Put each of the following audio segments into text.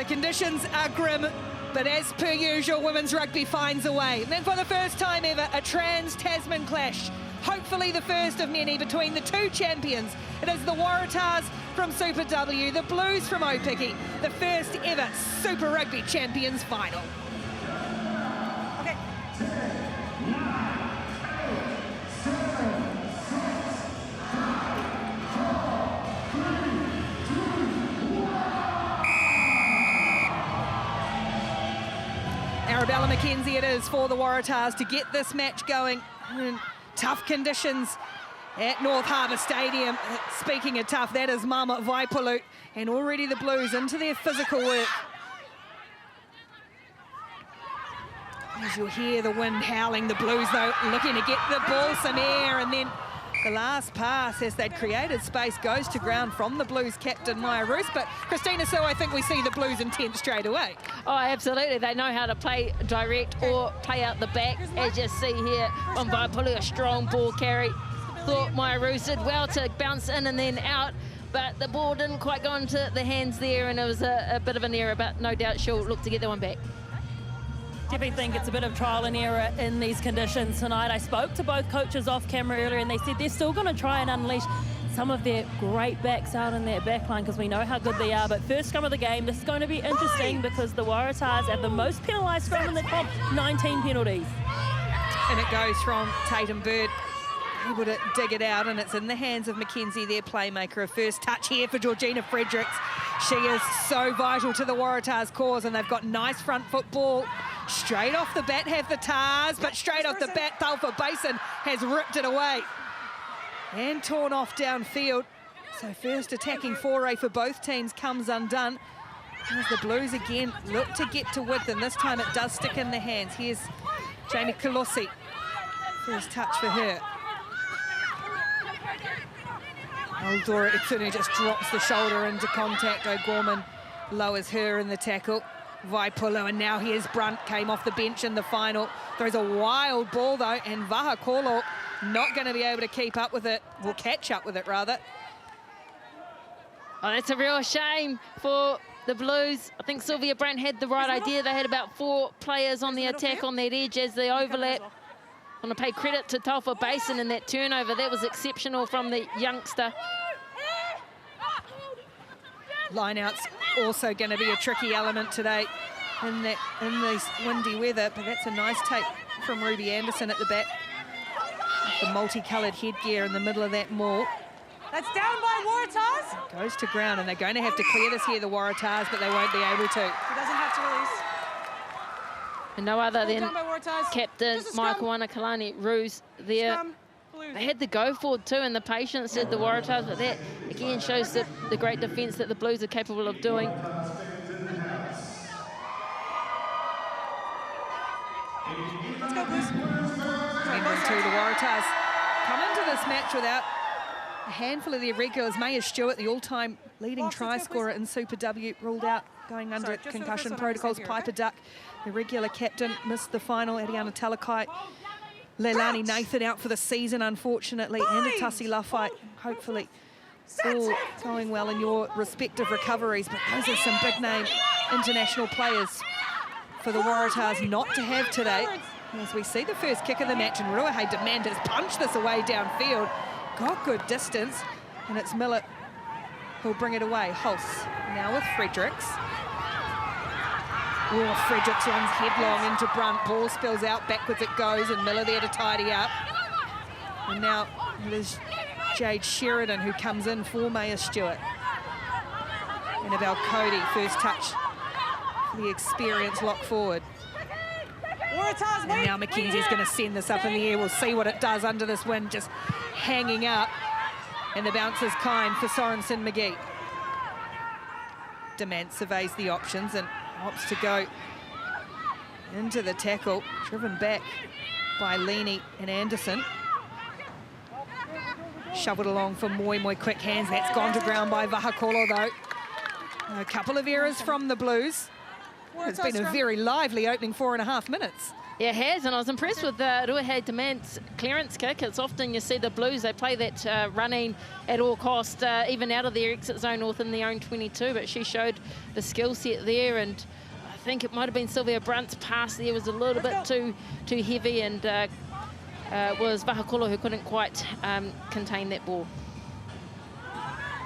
The conditions are grim, but as per usual, women's rugby finds a way. And then for the first time ever, a trans-Tasman clash. Hopefully the first of many between the two champions. It is the Waratahs from Super W, the Blues from Opiki, the first ever Super Rugby Champions final. Okay. Arabella McKenzie it is for the Waratahs to get this match going in tough conditions at North Harbour Stadium. Speaking of tough, that is Mama Vaipulu, and already the Blues into their physical work. As you'll hear the wind howling, the Blues though looking to get the ball some air, and then the last pass as they'd created space goes to ground from the Blues captain Maya Roos. But Christina, so I think we see the Blues intent straight away. Oh, absolutely. They know how to play direct or play out the back. As you see here from Vaipulu, a strong ball carry. Thought Maya Roos did well to bounce in and then out, but the ball didn't quite go into the hands there, and it was a bit of an error, but no doubt she'll look to get that one back. Definitely think it's a bit of trial and error in these conditions tonight. I spoke to both coaches off camera earlier, and they said they're still going to try and unleash some of their great backs out in their back line because we know how good they are. But first scrum of the game, this is going to be interesting because the Waratahs have the most penalised scrum in the comp, 19 penalties. And it goes from Tatum Bird, able to dig it out, and it's in the hands of Mackenzie, their playmaker. A first touch here for Georgina Fredericks. She is so vital to the Waratahs' cause, and they've got nice front football. Straight off the bat have the Tars, but straight off the bat, Taufa Basin has ripped it away and torn off downfield. So first attacking foray for both teams comes undone. As the Blues again look to get to width, and this time it does stick in the hands. Here's Jamie Kolosi. First touch for her. Eldora Itsune just drops the shoulder into contact. O'Gorman lowers her in the tackle. Vaipulu, and now here's Brunt, came off the bench in the final. Throws a wild ball though, and Vahakolo not going to be able to keep up with it, or catch up with it rather. Oh, that's a real shame for the Blues. I think Sylvia Brandt had the right idea. They had about 4 players on the attack on that edge as they overlap. I want to pay credit to Taufa Basin in that turnover. That was exceptional from the youngster. Lineouts also going to be a tricky element today in this windy weather, but that's a nice take from Ruby Anderson at the back. The multicoloured headgear in the middle of that maul. That's down by Waratahs. It goes to ground, and they're going to have to clear this here, the Waratahs, but they won't be able to. He doesn't have to release. And no other than Captain Michael Wanakalani Roos there. They had the go forward too, and the patience did the Waratahs, but that again shows the great defence that the Blues are capable of doing. Let's go, Blues. The Waratahs come into this match without a handful of their regulars. Maya Stewart, the all-time leading try scorer in Super W, ruled out going under concussion protocols. Piper Duck, the regular captain, missed the final. Ariana Talakai. Leilani Nathan out for the season, unfortunately, and a Tussie Luffite, hopefully all going well in your respective recoveries. But those are some big-name international players for the Waratahs not to have today. As we see the first kick of the match, and Ruahei Demant has punched this away downfield. Got good distance, and it's Millett who'll bring it away. Hulse now with Fredericks. Oh, Fredericks runs headlong into Brunt. Ball spills out, backwards it goes, and Miller there to tidy up. And now it is Jade Sheridan who comes in for Maya Stewart. Annabelle Cody, first touch for the experienced lock forward. And now Mackenzie's going to send this up in the air. We'll see what it does under this wind, just hanging up. And the bounce is kind for Sorensen-McGee. Demant surveys the options and opts to go into the tackle, driven back by Leaney and Anderson. Shoveled along for Moimoi, quick hands. That's gone to ground by Vahakolo though. A couple of errors from the Blues. It's been a very lively opening 4.5 minutes. Yeah, it has, and I was impressed with Ruahei Demant's clearance kick. It's often you see the Blues, they play that running at all cost, even out of their exit zone within their own 22, but she showed the skill set there, and I think it might have been Sylvia Brunt's pass there was a little bit too heavy, and was Vahakolo who couldn't quite contain that ball.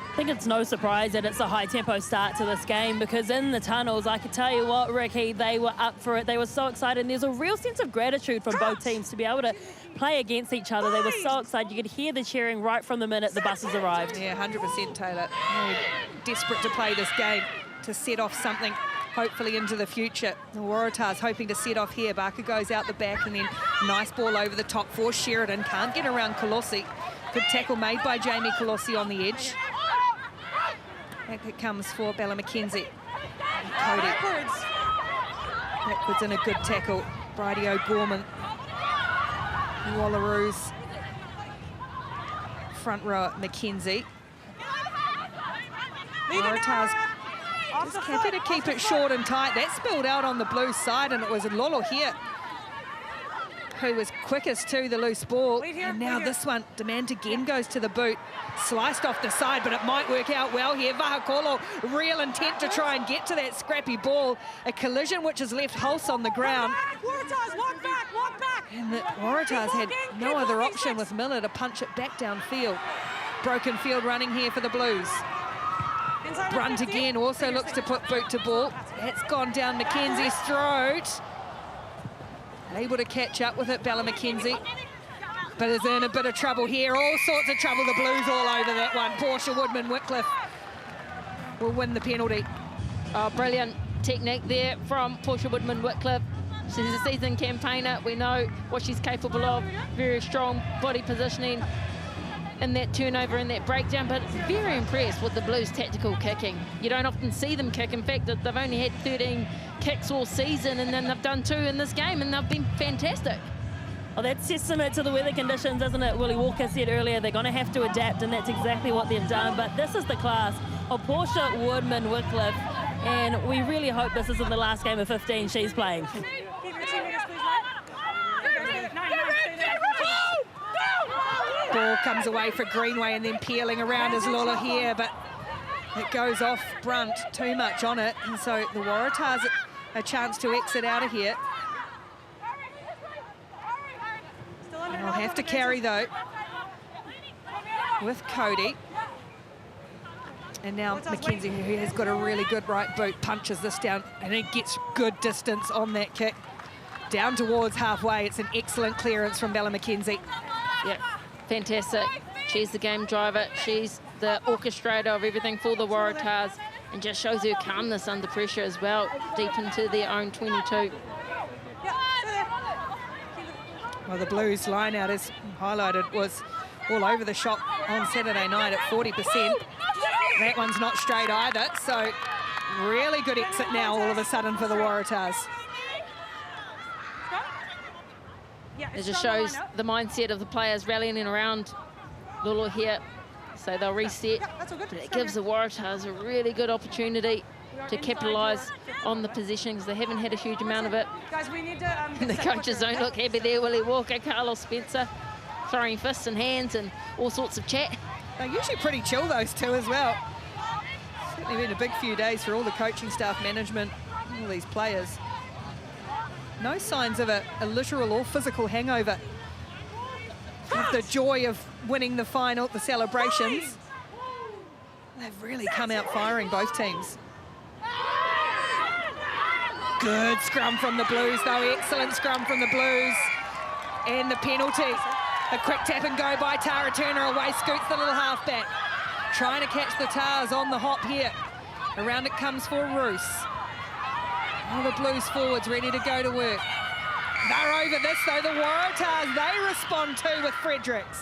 I think it's no surprise that it's a high-tempo start to this game, because in the tunnels, I can tell you what, Ricky, they were up for it. They were so excited, and there's a real sense of gratitude from both teams to be able to play against each other. They were so excited. You could hear the cheering right from the minute the buses arrived. Yeah, 100%, Taylor. They're desperate to play this game, to set off something, hopefully into the future. The Waratahs hoping to set off here. Barker goes out the back, and then nice ball over the top for Sheridan. Can't get around Colossi. Good tackle made by Jamie Colossi on the edge. Back it comes for Bella McKenzie. Cody. Backwards in a good tackle. Bridie O'Gorman. Wallaroos. Front row McKenzie. Waratahs just happy to keep it short and tight. That spilled out on the Blues side, and it was Lolo here who was quickest to the loose ball. And now this one, Demant again goes to the boot. Sliced off the side, but it might work out well here. Vahakolo, real intent to try and get to that scrappy ball. A collision which has left Hulse on the ground. And the Waratahs had no other option with Miller to punch it back downfield. Broken field running here for the Blues. Brunt again also looks to put boot to ball. That's gone down Mackenzie's throat. Able to catch up with it, Bella McKenzie. But is in a bit of trouble here. All sorts of trouble. The Blues all over that one. Portia Woodman-Wickliffe will win the penalty. Oh, brilliant technique there from Portia Woodman-Wickliffe. She's a seasoned campaigner. We know what she's capable of. Very strong body positioning in that turnover and that breakdown, but very impressed with the Blues' tactical kicking. You don't often see them kick. In fact, they've only had 13 kicks all season, and then they've done 2 in this game, and they've been fantastic. Well, that's testament to the weather conditions, isn't it? Willie Walker said earlier they're going to have to adapt, and that's exactly what they've done. But this is the class of Portia Woodman-Wickliffe, and we really hope this isn't the last game of 15 she's playing. Ball comes away for Greenway, and then peeling around is Lola here, but it goes off Brunt, too much on it, and so the Waratahs a chance to exit out of here. They'll have to carry though with Cody. And now McKenzie, who has got a really good right boot, punches this down, and it gets good distance on that kick. Down towards halfway. It's an excellent clearance from Bella McKenzie. Yep, fantastic. She's the game driver. She's the orchestrator of everything for the Waratahs, and just shows her calmness under pressure as well, deep into their own 22. Well, the Blues line out, as highlighted, was all over the shop on Saturday night at 40%. That one's not straight either, so really good exit now all of a sudden for the Waratahs. It just shows the mindset of the players rallying around Lulu here. So they'll reset. But it gives the Waratahs a really good opportunity to capitalise on the possession, because they haven't had a huge amount of it. Guys, we need to, the coaches don't look happy there. Willie Walker, Carlos Spencer, throwing fists and hands and all sorts of chat. They're usually pretty chill, those two, as well. Certainly been a big few days for all the coaching staff, management, all these players. No signs of a literal or physical hangover of the joy of winning the final, the celebrations. They've really come out firing, both teams. Good scrum from the Blues, though. Excellent scrum from the Blues. And the penalty. A quick tap and go by Tara Turner. Away scoots the little halfback. Trying to catch the Tars on the hop here. Around it comes for Roos. All the Blues forwards ready to go to work. They're over this, though. The Waratahs, they respond too with Fredericks.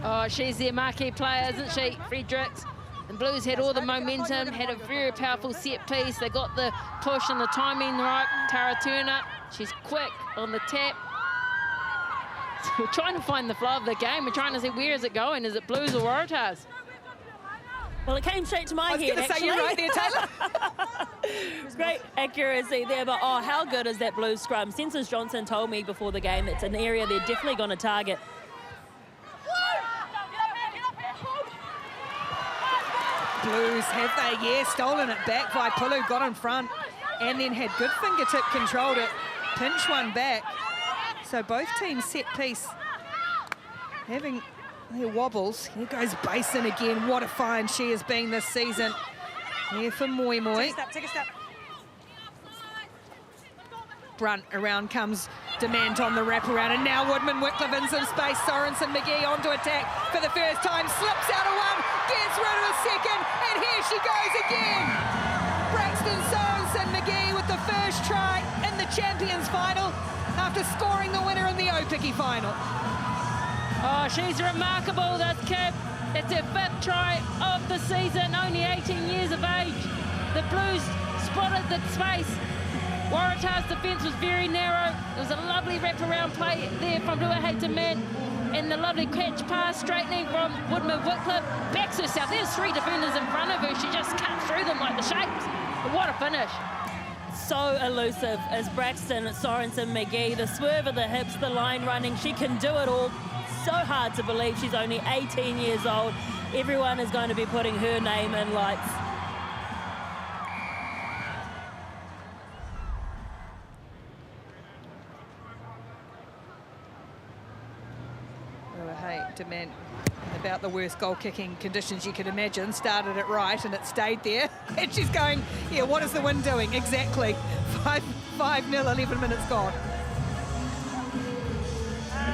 Oh, she's their marquee player, isn't she, Fredericks? The Blues had all the momentum, had a very powerful set piece. They got the push and the timing right. Tara Turner, she's quick on the tap. So we're trying to find the flow of the game. We're trying to see, where is it going? Is it Blues or Waratahs? Well, it came straight to my head, I was going to say, you're right there, Taylor. Great accuracy there, but oh, how good is that Blues scrum? Sensors Johnson told me before the game it's an area they're definitely going to target. Blues, have they? Yeah, stolen it back. Vaipulu got in front and then had good fingertip control to pinch one back. So both teams set piece having their wobbles. Here goes Basin again. What a find she has been this season. Here for Moimoi. Take a step. Brunt, around comes Demant on the wraparound, and now Woodman-Wickliffe in some space. Sorensen-McGee onto attack for the first time, slips out of one, gets rid of a second, and here she goes again. Braxton Sorensen-McGee with the first try in the Champions final after scoring the winner in the Opiki final. Oh, she's remarkable, this kid. It's her 5th try of the season, only 18 years of age. The Blues spotted the space. Waratahs' defence was very narrow. There was a lovely wraparound play there from Ruahei Demant, and the lovely catch pass straightening from Woodman-Wickliffe. Backs herself. There's 3 defenders in front of her. She just cut through them like the shapes. But what a finish. So elusive is Braxton Sorensen-McGee. The swerve of the hips, the line running. She can do it all. So hard to believe she's only 18 years old. Everyone is going to be putting her name in lights. Ruahei Demant, about the worst goal-kicking conditions you could imagine, started it right and it stayed there. And she's going, yeah, what is the wind doing? Exactly. 5-0, 11 minutes gone.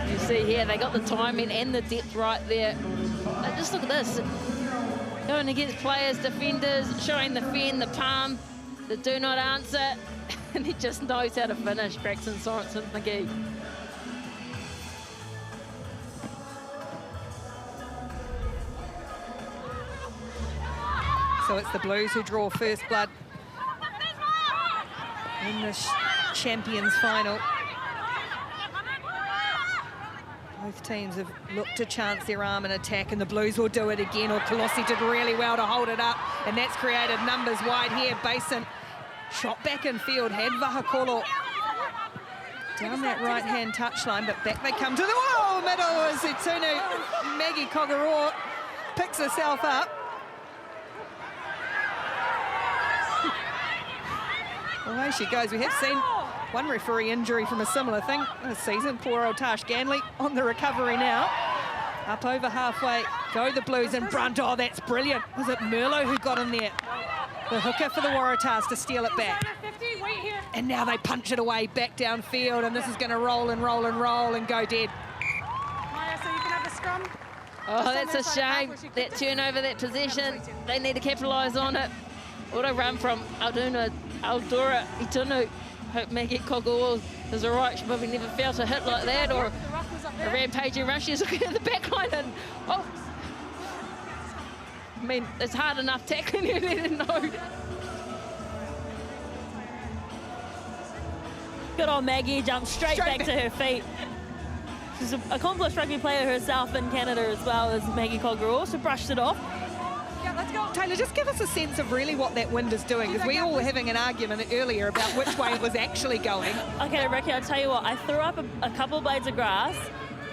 You see here, they got the timing and the depth right there. Just look at this. Going against players, defenders, showing the fin, the palm, the do not answer. And he just knows how to finish, Braxton Sorensen-McGee. So it's the Blues who draw first blood in the Champions final. Both teams have looked to chance their arm and attack, and the Blues will do it again. Or Colossi did really well to hold it up, and that's created numbers wide here. Basin shot back in field, had Vahakolo down that right-hand touchline, but back they come to the middle as Itunu. Maggie Kogaror picks herself up. Away she goes. We have seen one referee injury from a similar thing this season. Poor old Tash Ganley on the recovery now. Up over halfway go the Blues, and Brunt. Oh, that's brilliant. Was it Merlot who got in there? The hooker for the Waratahs to steal it back. And now they punch it away back downfield, and this is going to roll and roll and roll and go dead. Maya, so you can have the scrum. Oh, that's a shame. That turnover, that possession, they need to capitalise on it. Auto run from Aldura Itunu. Hope Maggie Kogaror is all right. She probably never felt a hit like that, or a rampaging rush. She's looking at the back line and, oh. I mean, it's hard enough tackling her, they didn't know. Good old Maggie jumped straight back to her feet. She's an accomplished rugby player herself in Canada as well as Maggie Kogaror. She brushed it off. Yeah, let's go. Taylor, just give us a sense of really what that wind is doing, because we all were having an argument earlier about which way it was actually going. Okay, Ricky, I'll tell you what. I threw up a couple of blades of grass,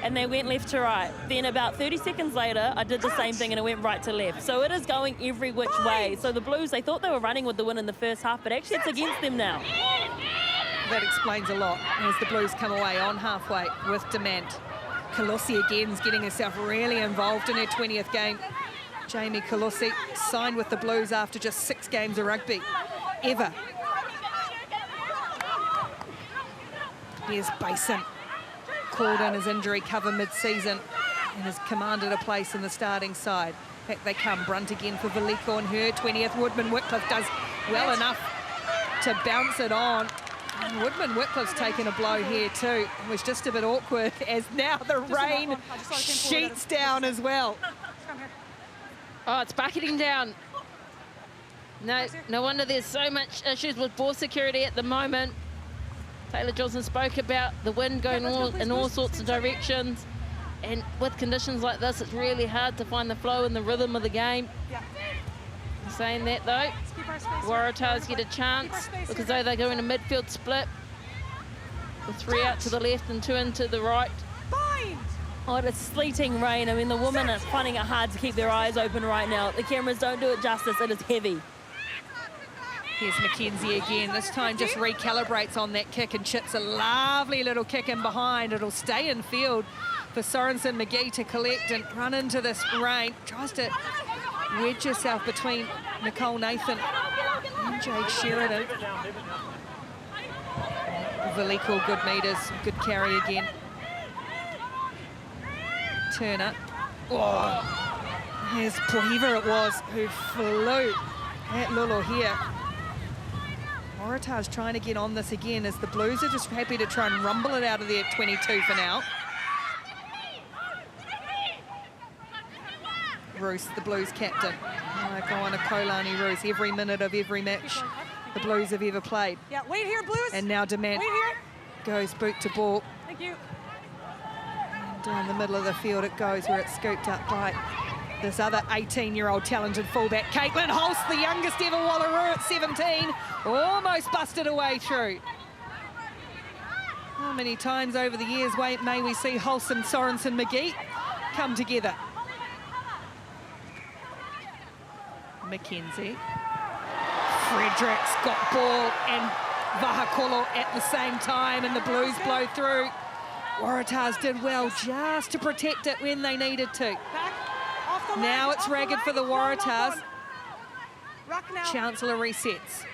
and they went left to right. Then about 30 seconds later, I did the same thing, and it went right to left. So it is going every which way. So the Blues, they thought they were running with the wind in the first half, but actually it's against them now. That explains a lot as the Blues come away on halfway with Demant. Colossi again is getting herself really involved in her 20th game. Jamie Colossi signed with the Blues after just 6 games of rugby, ever. Here's Basin, called in his injury cover mid-season and has commanded a place in the starting side. Back they come, Brunt again for Veliko on her 20th. Woodman-Wickliffe does well enough to bounce it on. And Woodman-Wickliffe's taken a blow here too. It was just a bit awkward as now the rain sheets down as well. Oh, it's bucketing down. No wonder there's so much issues with ball security at the moment. Taylor Johnson spoke about the wind going in all sorts of directions. And with conditions like this, it's really hard to find the flow and the rhythm of the game. Saying that though, Waratahs get a chance. Look as though they're going a midfield split. With 3 out to the left and 2 into the right. Oh, it's sleeting rain. I mean, the women are finding it hard to keep their eyes open right now. The cameras don't do it justice. It is heavy. Here's McKenzie again. This time just recalibrates on that kick and chips a lovely little kick in behind. It'll stay in field for Sorensen-McGee to collect and run into this rain. Tries to wedge herself between Nicole Nathan and Jade Sheridan. Veliko, good meters, good carry again. Turner. Oh, here's whoever it was who flew at Lulu here. Waratahs trying to get on this again as the Blues are just happy to try and rumble it out of their 22 for now. Roos, the Blues captain. Go on a Kolani Roos every minute of every match the Blues have ever played. Yeah, wait here, Blues. And now Demant goes boot to ball. Thank you. And down the middle of the field it goes, where it's scooped up by this other 18-year-old talented fullback. Caitlin Holst, the youngest ever Wallaroo at 17, almost busted away through. How many times over the years may we see Holst and Sorensen-McGee come together? McKenzie. Fredericks got ball and Vahakolo at the same time, and the Blues blow through. Waratahs did well just to protect it when they needed to. Now it's ragged for the Waratahs. Chancellor resets.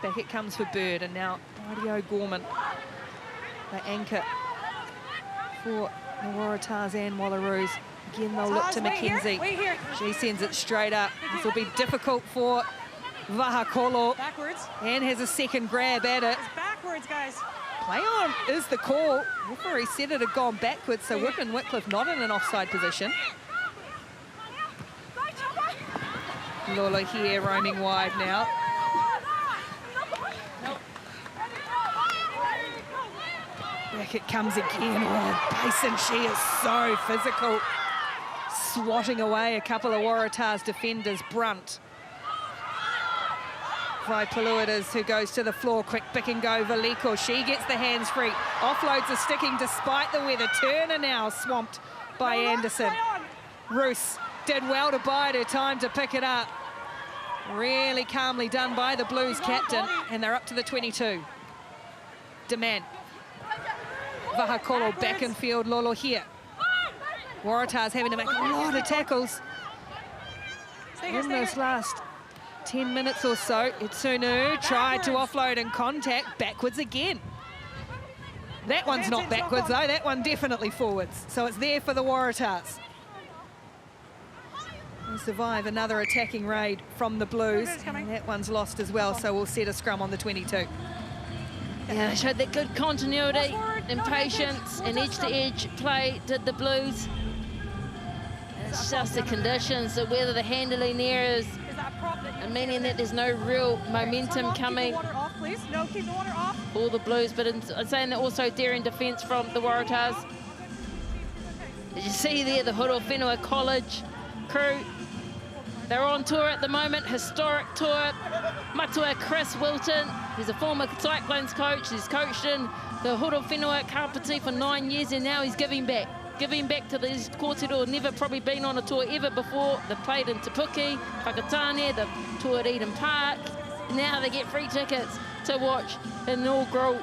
Back it comes for Bird, and now Radio Gorman. They anchor for the Waratahs and Wallaroos. Again, they'll look to McKenzie. She sends it straight up. This will be difficult for Vahakolo. Backwards. And has a second grab at it. It's backwards, guys. Play on is the call. Referee said it had gone backwards, so Woodman-Wickliffe not in an offside position. Lola here roaming wide now. Back it comes again. Oh, Payson, she is so physical. Swatting away a couple of Waratahs defenders. Brunt. Vaipaluidas, who goes to the floor. Quick pick and go. Veliko, she gets the hands free. Offloads are sticking despite the weather. Turner now swamped by Anderson. Roos did well to bide her time to pick it up. Really calmly done by the Blues captain, and they're up to the 22. Demant. Vahakolo back in field. Lolo here. Waratahs having to make a lot of tackles in this last 10 minutes or so. Itsunu tried to offload and contact. Backwards again. That one's not backwards though, that one definitely forwards. So it's there for the Waratahs. We'll survive another attacking raid from the Blues. And that one's lost as well, so we'll set a scrum on the 22. Yeah, they showed that good continuity and patience and edge-to-edge play did the Blues. It's just the conditions, the weather, the handling errors, and meaning that there's no real momentum coming for the Blues. But in saying that, also daring defence from the Waratahs. As you see there, the Huro Whenua College crew, they're on tour at the moment, historic tour. Matua Chris Wilton, he's a former Cyclones coach. He's coached in the Huro Whenua Kapiti for 9 years, and now he's giving back to these kōrero. Never probably been on a tour ever before. They played in Te Puke, Whakatane, they've toured Eden Park. Now they get free tickets to watch an inaugural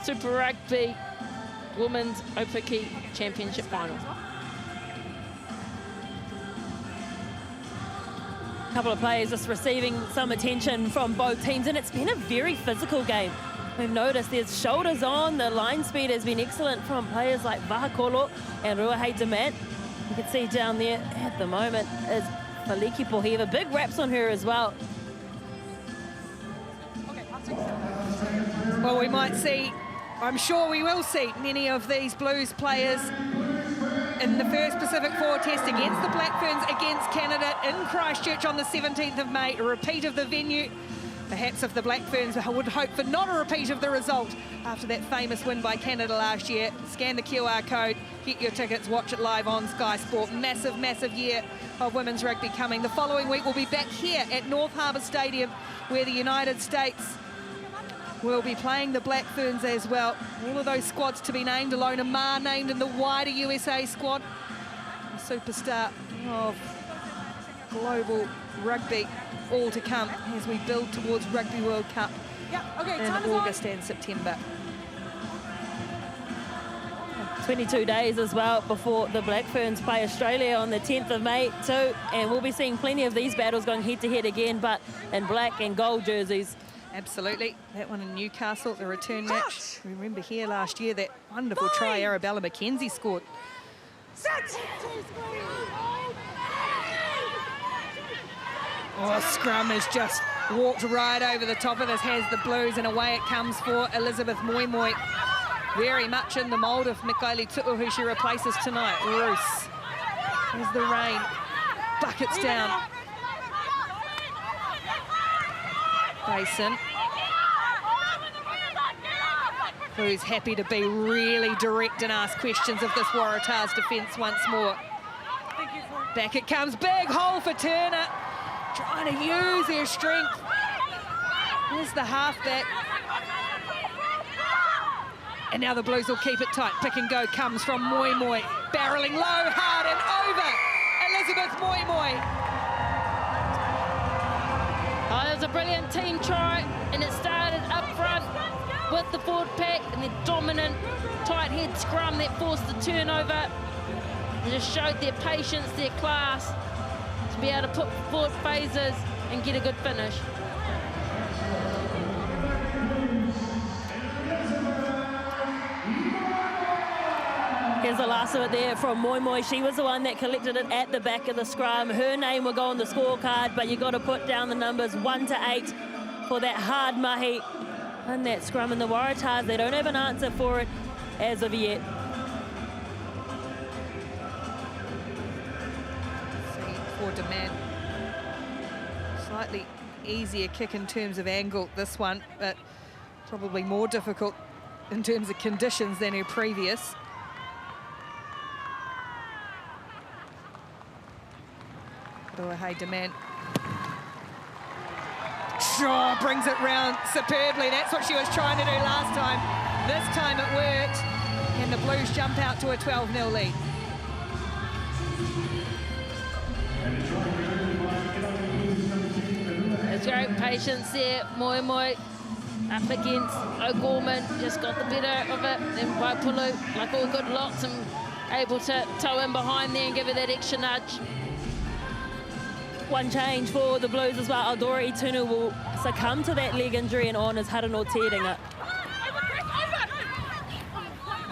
Super Rugby Women's Opiki Championship Final. A couple of players just receiving some attention from both teams, and it's been a very physical game. We've noticed there's shoulders on, the line speed has been excellent from players like Vahakolo and Ruahei Demant. You can see down there at the moment is Maliki Pohiva. Big raps on her as well. Well, we might see, I'm sure we will see many of these Blues players in the first Pacific Four test against the Black Ferns against Canada in Christchurch on the 17th of May. A repeat of the venue Perhaps if the Black Ferns would hope for not a repeat of the result after that famous win by Canada last year. Scan the QR code, get your tickets, watch it live on Sky Sport. Massive, massive year of women's rugby coming. The following week we'll be back here at North Harbour Stadium, where the United States will be playing the Black Ferns as well. All of those squads to be named. Alona Ma named in the wider USA squad. A superstar of global rugby, all to come as we build towards Rugby World Cup in August and September. 22 days as well before the Black Ferns play Australia on the 10th of May too, and we'll be seeing plenty of these battles going head-to-head again, but in black and gold jerseys. Absolutely. That one in Newcastle, the return match. Remember here last year, that wonderful try Arabella McKenzie scored. Oh, scrum has just walked right over the top of this, has the Blues, and away it comes for Elizabeth Moimoi. Very much in the mould of Mikaeli Tu'u, who she replaces tonight. Roos. There's the rain. Buckets down. Basin. Who's happy to be really direct and ask questions of this Waratahs defence once more. Back it comes, big hole for Turner. Trying to use their strength. There's the halfback. And now the Blues will keep it tight. Pick and go comes from Moimoi. Barreling low, hard and over. Elizabeth Moimoi. Oh, that was a brilliant team try, and it started up front with the forward pack and the dominant tight head scrum that forced the turnover. They just showed their patience, their class, to be able to put forward phases and get a good finish. Here's the last of it there from Moimoi. She was the one that collected it at the back of the scrum. Her name will go on the scorecard, but you've got to put down the numbers 1 to 8 for that hard mahi in that scrum. And the Waratahs, they don't have an answer for it as of yet. For Demant. Slightly easier kick in terms of angle, this one, but probably more difficult in terms of conditions than her previous. Ruahei Demant. Sure, brings it round superbly. That's what she was trying to do last time. This time it worked, and the Blues jump out to a 12-0 lead. There's great patience there. Moimoi up against O'Gorman, just got the better of it. Then Waipulu, like all good locks, and able to toe in behind there and give her that extra nudge. One change for the Blues as well. Aldora Itunu will succumb to that leg injury and on is Harano Teringa.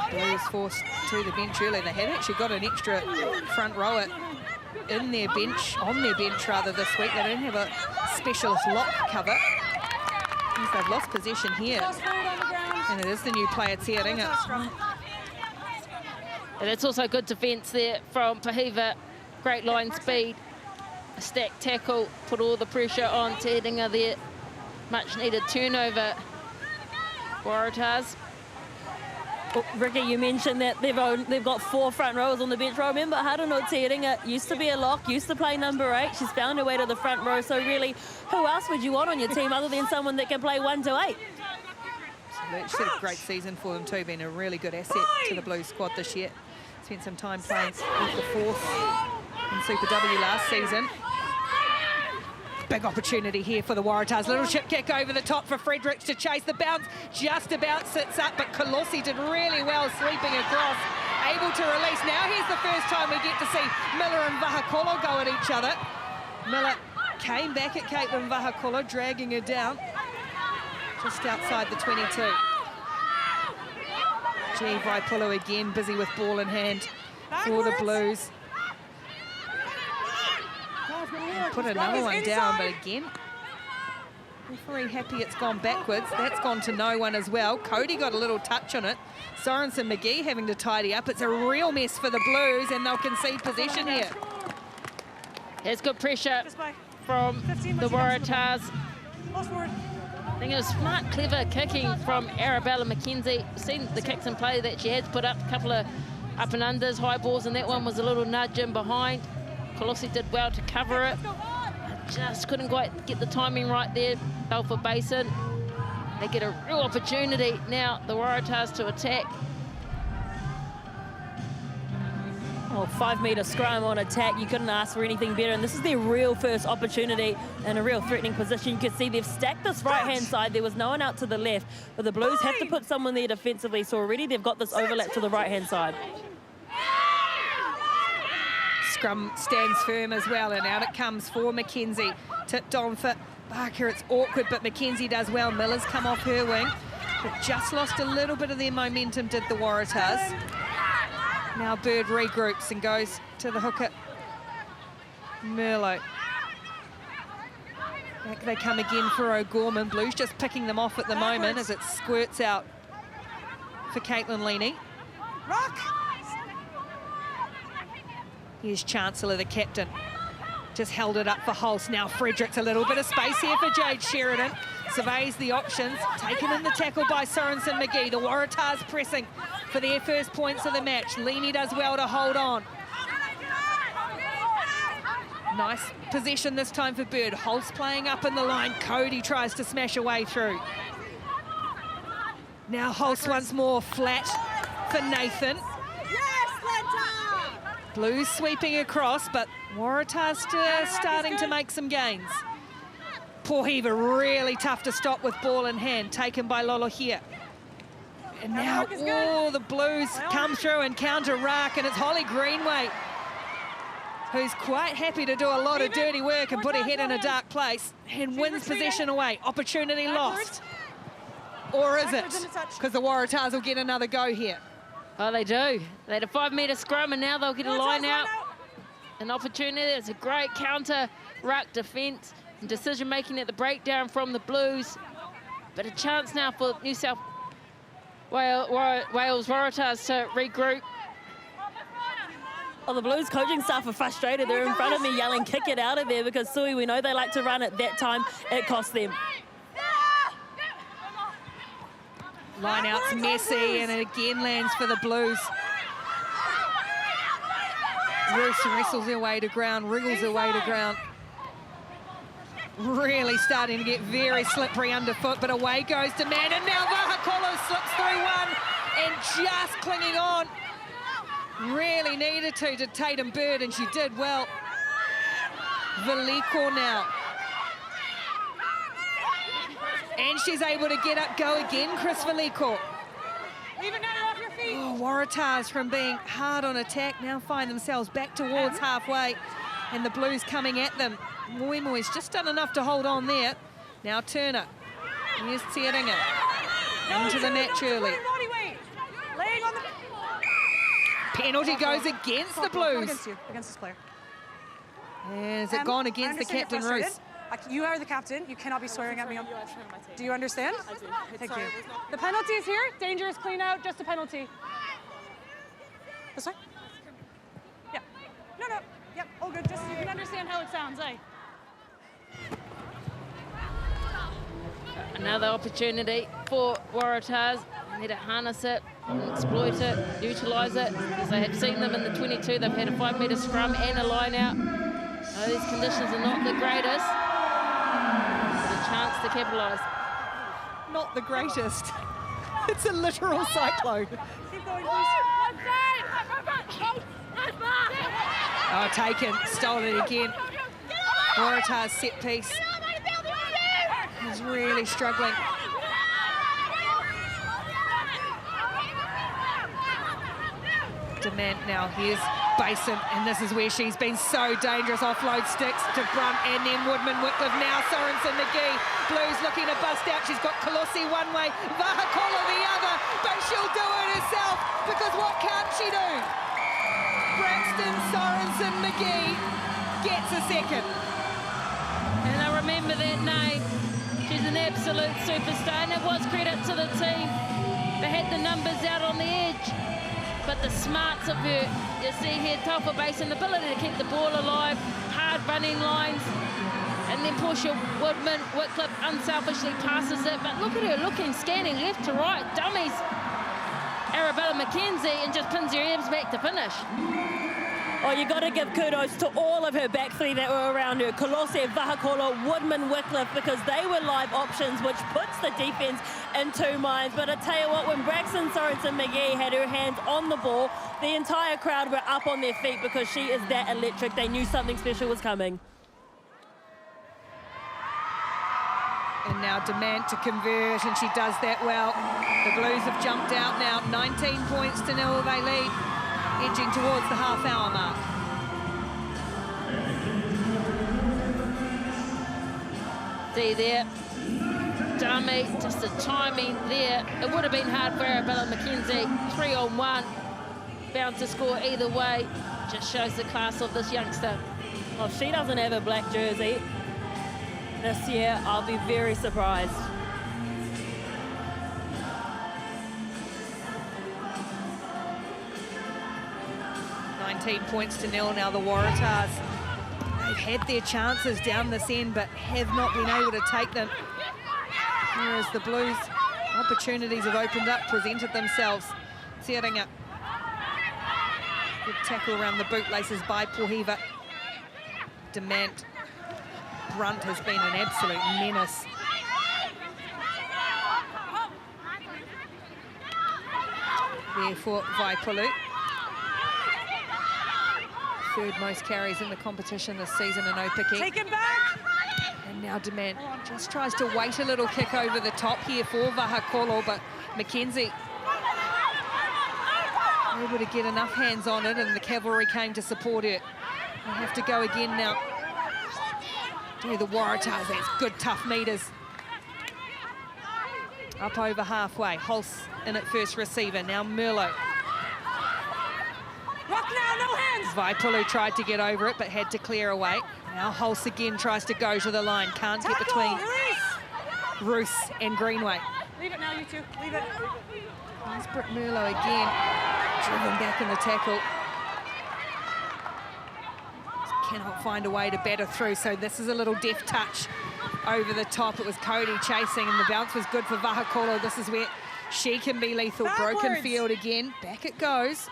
Blues forced to the bench early. They had actually got an extra front rower in their bench, on their bench rather, this week. They don't have a specialist lock cover. They've lost possession here. And it is the new player, Teringa. And it's also good defence there from Pahiva. Great line speed. A stacked tackle, put all the pressure on Teringa there. Much needed turnover. Waratahs. Oh, Ricky, you mentioned that they've got 4 front rows on the bench row. Remember, Harano Teringa used to be a lock, used to play number 8. She's found her way to the front row. So really, who else would you want on your team other than someone that can play 1 to 8? She's had a great season for them too, been a really good asset to the Blues squad this year. Spent some time playing with the 4th in Super W last season. Big opportunity here for the Waratahs. Little chip kick over the top for Fredericks to chase. The bounce just about sits up, but Kolosi did really well sweeping across. Able to release. Now here's the first time we get to see Miller and Vahakolo go at each other. Miller came back at Caitlin Vahakolo, dragging her down just outside the 22. G. Vaipulu again busy with ball in hand for the Blues. Put another one down, but again, referee happy it's gone backwards. That's gone to no one as well. Cody got a little touch on it. Sorensen-McGee having to tidy up. It's a real mess for the Blues, and they'll concede possession here. There's good pressure from the Waratahs. I think it was smart, clever kicking from Arabella McKenzie. Seen the kicks and play that she has put up, a couple of up and unders, high balls, and that one was a little nudge in behind. Colossi did well to cover it. Just couldn't quite get the timing right there. Belfort Basin. They get a real opportunity now, the Waratahs, to attack. Oh, 5-metre scrum on attack. You couldn't ask for anything better. And this is their real first opportunity in a real threatening position. You can see they've stacked this right-hand side. There was no one out to the left. But the Blues have to put someone there defensively. So already they've got this overlap to the right-hand side. Scrum stands firm as well. And out it comes for McKenzie. Tipped on for Barker. It's awkward, but McKenzie does well. Miller's come off her wing. But just lost a little bit of their momentum, did the Waratahs. Now Bird regroups and goes to the hooker, Merlot. Back they come again for O'Gorman. Blues just picking them off at the moment as it squirts out for Caitlin Leaney. Rock! Here's Chancellor, the captain. Just held it up for Hulse. Now Fredericks, a little bit of space here for Jade Sheridan. Surveys the options. Taken in the tackle by Sorensen-McGee. The Waratahs pressing for their first points of the match. Leaney does well to hold on. Nice possession this time for Bird. Hulse playing up in the line. Cody tries to smash away through. Now Hulse once more, flat for Nathan. Blues sweeping across, but Waratahs starting to make some gains. Poor Heaver, really tough to stop with ball in hand, taken by Lolo here. And now, oh, the Blues come through and counter Rack, and it's Holly Greenway, who's quite happy to do a lot of dirty work and put her head in a dark place and wins possession away. Opportunity lost. Or is it? Because the Waratahs will get another go here. Oh, they do. They had a 5-metre scrum, and now they'll get a line out. An opportunity. It's a great counter ruck defence and decision-making at the breakdown from the Blues. But a chance now for New South Wales Waratahs to regroup. Well, the Blues coaching staff are frustrated. They're in front of me yelling, kick it out of there, because Sui, we know they like to run it. That time, it cost them. Line out's messy, and it again lands for the Blues. Roos wrestles their way to ground, wriggles their way to ground. Really starting to get very slippery underfoot, but away goes Demant, and now Vahakolo slips through one and just clinging on. Really needed to Tatum Bird, and she did well. Veliko now. And she's able to get up, go again, Chris Veliko. Leave it now, you're off your feet. Oh, Waratahs, from being hard on attack, now find themselves back towards halfway, and the Blues coming at them. Moimoi's just done enough to hold on there. Now Turner. Here's Tieringa. Into the match early. Penalty goes against the Blues. Against this player. And has it gone against the captain, Roos? You are the captain. You cannot be swearing at me. Do you understand? I do. Thank you. The penalty is here. Dangerous clean out, just a penalty. This way? Yeah. No. Yep, all good. Just so you can understand how it sounds, eh? Another opportunity for Waratahs. They need to harness it, and exploit it, utilise it, because they have seen them in the 22. They've had a 5-metre scrum and a line out. These conditions are not the greatest. A chance to capitalise. Not the greatest. It's a literal cyclone. Keep going, please. Oh, taken, stolen it again. Waratahs set piece. He's really struggling. Demant now, here's Basin, and this is where she's been so dangerous. Offload sticks to Brunt, and then Woodman-Wickliffe. Now Sorensen-McGee. Blues looking to bust out. She's got Colossi one way, Vahakola the other, but she'll do it herself, because what can't she do? Braxton Sorensen-McGee gets a second. And I remember that name. She's an absolute superstar, and it was credit to the team. They had the numbers out on the edge. But the smarts of her, you see here, Taupo Basin, the ability to keep the ball alive, hard running lines, and and then Portia Woodman-Wickliffe unselfishly passes it, but look at her looking, scanning left to right, dummies Arabella McKenzie, and just pins her arms back to finish. Oh, you got to give kudos to all of her back three that were around her. Kolose, Vahakolo, Woodman-Wickliffe, because they were live options, which puts the defense in two minds. But I tell you what, when Braxton Sorensen-McGee had her hands on the ball, the entire crowd were up on their feet because she is that electric. They knew something special was coming. And now Demant to convert, and she does that well. The Blues have jumped out now, 19 points to 0 they lead, edging towards the half-hour mark. See there, dummy, just the timing there. It would have been hard for Arabella McKenzie, 3-on-1. Bound to score either way, just shows the class of this youngster. Well, if she doesn't have a black jersey this year, I'll be very surprised. Points to 0 now, the Waratahs. They've had their chances down this end, but have not been able to take them. Whereas the Blues, opportunities have opened up, presented themselves. Tiaringa. Good tackle around the bootlaces by Pohiva. Demant. Brunt has been an absolute menace. There for Vaipulu. Third most carries in the competition this season in Opiki. Take him back! And now Demant just tries to wait a little kick over the top here for Vahakolo, but McKenzie able to get enough hands on it, and the cavalry came to support her. They have to go again now. Do the Waratahs, that's good tough meters. Up over halfway, Hulse in at first receiver, now Merlot. Rock now, no hands! Vaipulu tried to get over it, but had to clear away. Now Hulse again tries to go to the line. Can't get between Roos and Greenway. Leave it now, you two. Leave it. There's Britt Merlot again. Driven back in the tackle. Just cannot find a way to batter through, so this is a little deft touch over the top. It was Cody chasing, and the bounce was good for Vahakolo. This is where she can be lethal. Backwards. Broken field again. Back it goes.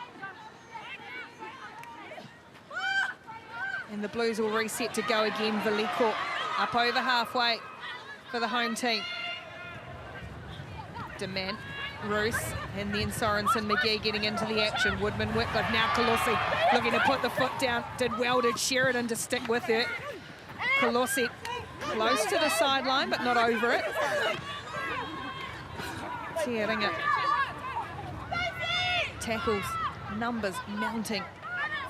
And the Blues will reset to go again. Veliko up over halfway for the home team. Demant, Roos, and then Sorensen-McGee getting into the action. Woodman-Wickliffe, now Kolose looking to put the foot down. Did well, did Sheridan to stick with it. Kolose close to the sideline, but not over it. Tiaringa. Tackles, numbers mounting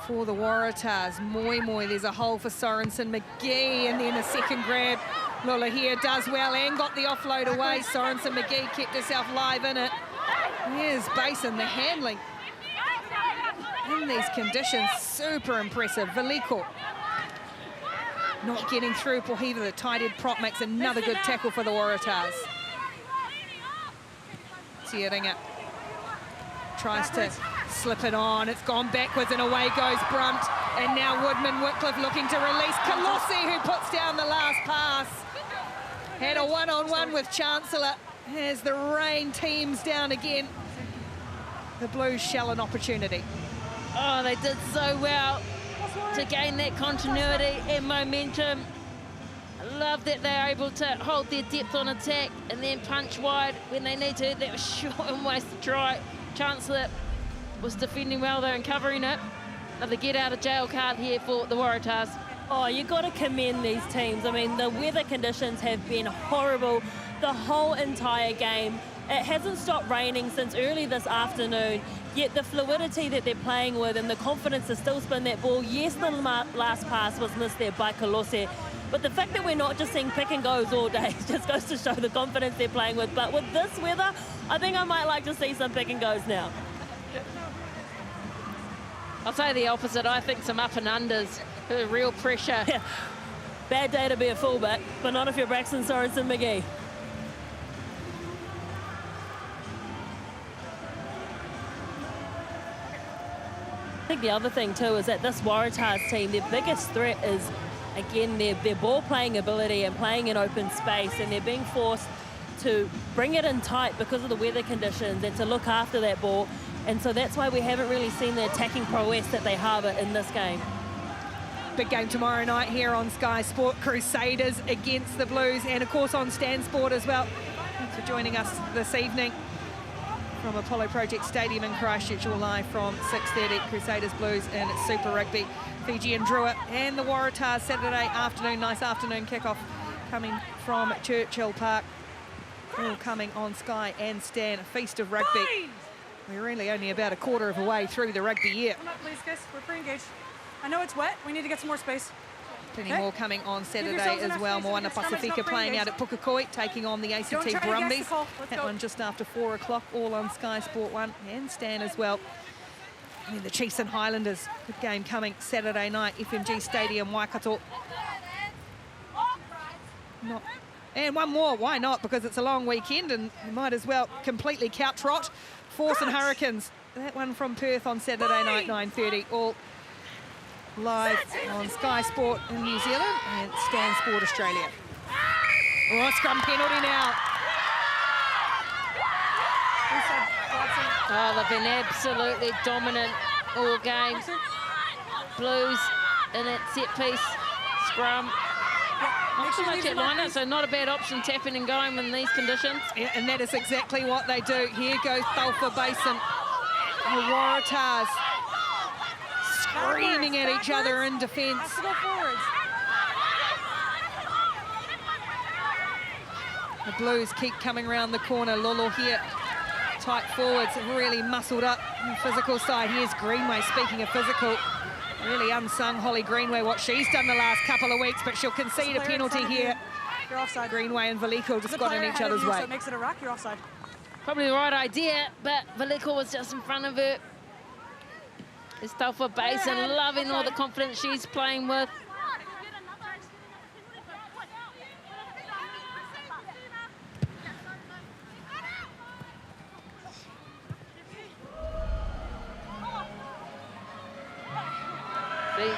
for the Waratahs. Moimoi, there's a hole for Sorensen-McGee, and then a second grab. Lula here does well and got the offload away. Sorensen-McGee kept herself live in it. Here's Basin, the handling in these conditions, super impressive. Veliko not getting through. Pohiva, the tight head prop, makes another good tackle for the Waratahs. Tiaringa tries to slip it on. It's gone backwards and away goes Brunt. And now Woodman-Wickliffe looking to release Kolose, who puts down the last pass. Had a one-on-one with Chancellor as the rain teams down again. The Blues shell an opportunity. Oh, they did so well to gain that continuity and momentum. I love that they're able to hold their depth on attack and then punch wide when they need to. That was short and waste to try. Chancellor was defending well there and covering it. Another get out of jail card here for the Waratahs. Oh, you've got to commend these teams. I mean, the weather conditions have been horrible the whole entire game. It hasn't stopped raining since early this afternoon, yet the fluidity that they're playing with and the confidence to still spin that ball. Yes, the last pass was missed there by Kolose, but the fact that we're not just seeing pick and goes all day just goes to show the confidence they're playing with. But with this weather, I think I might like to see some pick and goes now. I'll say the opposite. I think some up and unders, real pressure. Yeah. Bad day to be a fullback, but not if you're Braxton Sorensen-McGee. I think the other thing too is that this Waratahs team, their biggest threat is again, their ball playing ability and playing in open space, and they're being forced to bring it in tight because of the weather conditions and to look after that ball. And so that's why we haven't really seen the attacking prowess that they harbour in this game. Big game tomorrow night here on Sky Sport. Crusaders against the Blues, and of course on Stan Sport as well. Thanks for joining us this evening from Apollo Project Stadium in Christchurch, all live from 6:30. Crusaders Blues in Super Rugby. Fiji and Drua and the Waratahs Saturday afternoon. Nice afternoon kickoff coming from Churchill Park. All coming on Sky and Stan. A feast of rugby. We're really only about a quarter of a way through the rugby year. Come up, please, guys. We're pre-engaged. I know it's wet. We need to get some more space. Plenty more coming on Saturday as well. Moana Pasifika playing out at Pukekohe, taking on the ACT Brumbies. That one just after 4 o'clock, all on Sky Sport 1 and Stan as well. I mean, the Chiefs and Highlanders, good game coming Saturday night, FMG Stadium, Waikato. And one more, why not? Because it's a long weekend and you might as well completely couch rot. Force and Hurricanes, that one from Perth on Saturday night, 9:30, all live on Sky Sport in New Zealand and Stan Sport Australia. Oh, scrum penalty now. Oh, they've been absolutely dominant all game. Blues in that set piece, scrum. Not too much at line-up, so not a bad option, tapping and going in these conditions. Yeah, and that is exactly what they do. Here goes Taufa Basin. The Waratahs screaming at each other in defence. The Blues keep coming around the corner. Lolo here, tight forwards, really muscled up on the physical side. Here's Greenway, speaking of physical. Really unsung Holly Greenway, what she's done the last couple of weeks, but she'll concede a penalty here. You're offside. Greenway and Veliko just got in each other's way. So it makes it a ruck, you're offside. Probably the right idea, but Veliko was just in front of her. It's tough for Basin, loving all the confidence she's playing with.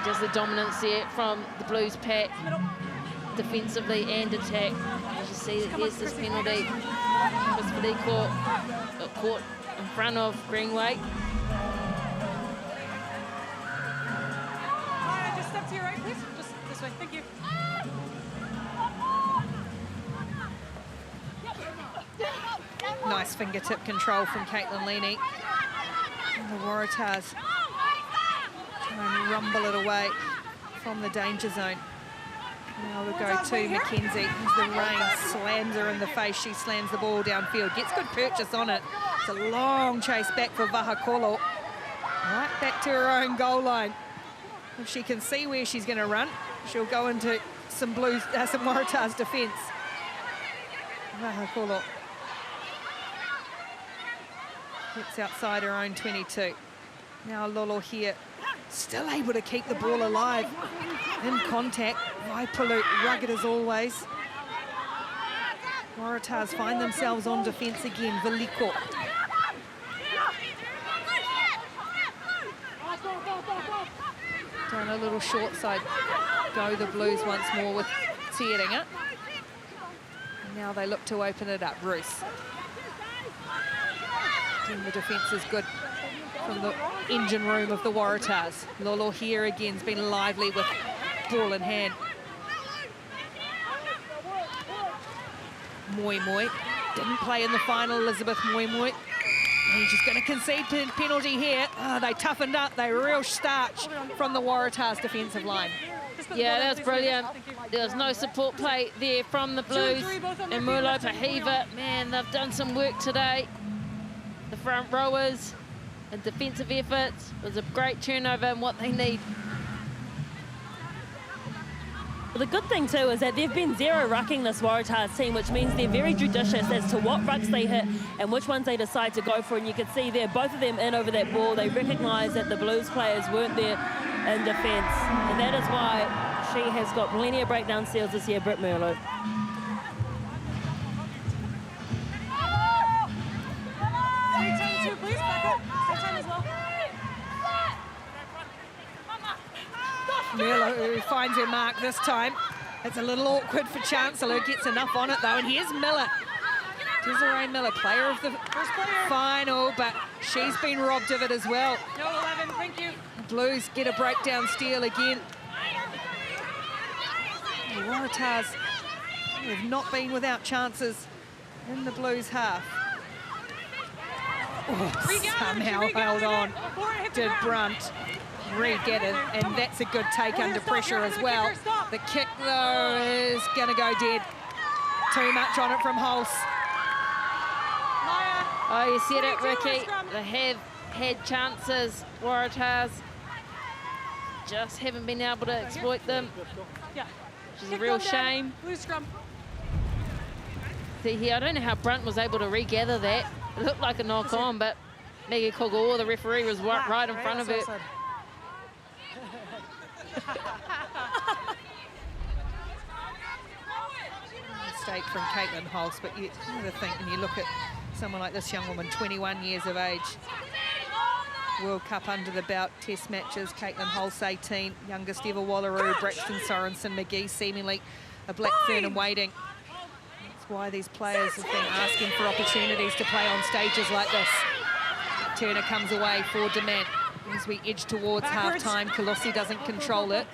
Just the dominance there from the Blues pack, defensively and attack. As you see, here's this penalty. Chris Veliko got caught in front of Greenway. Just step to your right, please. Just this way. Thank you. Nice fingertip control from Caitlin Leaney. And the Waratahs try and rumble it away from the danger zone. Now we'll go to Mackenzie as the rain slams her in the face. She slams the ball downfield, gets good purchase on it. It's a long chase back for Vahakolo. Right back to her own goal line. If she can see where she's going to run, she'll go into some Waratahs defence. Vahakolo gets outside her own 22. Now Lolo here, still able to keep the ball alive. In contact, Vaipalu, rugged as always. Waratahs find themselves on defence again. Veliko. Down a little short side. Go the Blues once more with Tieringa. And now they look to open it up. Bruce. And the defence is good from the engine room of the Waratahs. Lolo here again has been lively with ball in hand. Moimoi didn't play in the final, Elizabeth Moimoi. And she's going to concede penalty here. Oh, they toughened up. They real starch from the Waratahs defensive line. Yeah, that was brilliant. There was no support play there from the Blues. And Mulo Pahiva, man, they've done some work today. The front rowers and defensive efforts was a great turnover and what they need. Well, the good thing too is that they've been zero rucking this Waratahs team, which means they're very judicious as to what rucks they hit and which ones they decide to go for. And you can see there, both of them in over that ball. They recognise that the Blues players weren't there in defence, and that is why she has got plenty of breakdown steals this year, Britt Murlo. Please back up. Stay time as well. Miller, who finds her mark this time. It's a little awkward for Chancellor, gets enough on it though, and here's Miller. Desiree Miller, player of the final, but she's been robbed of it as well. No, 11, thank you. Blues get a breakdown steal again. The Waratahs have not been without chances in the Blues half. Oh, somehow held on. Did Brunt re-get it, and that's a good take under pressure as well. The kick, though, is going to go dead. Too much on it from Hulse. Oh, you said it, Ricky. They have had chances, Waratahs. Just haven't been able to exploit them. Which is a real shame. Blue scrum. See here, I don't know how Brunt was able to regather that. It looked like a knock-on, but Maggie Kogawa, the referee, was right in front of it. Mistake from Caitlin Hulse, but you think when you look at someone like this young woman, 21 years of age, World Cup under the belt, test matches, Caitlin Hulse 18, youngest ever Wallaroo, Braxton Sorensen-McGee, seemingly a black fern in waiting. That's why these players have been asking for opportunities to play on stages like this. Turner comes away for Demant. As we edge towards half-time, Colossi doesn't control it,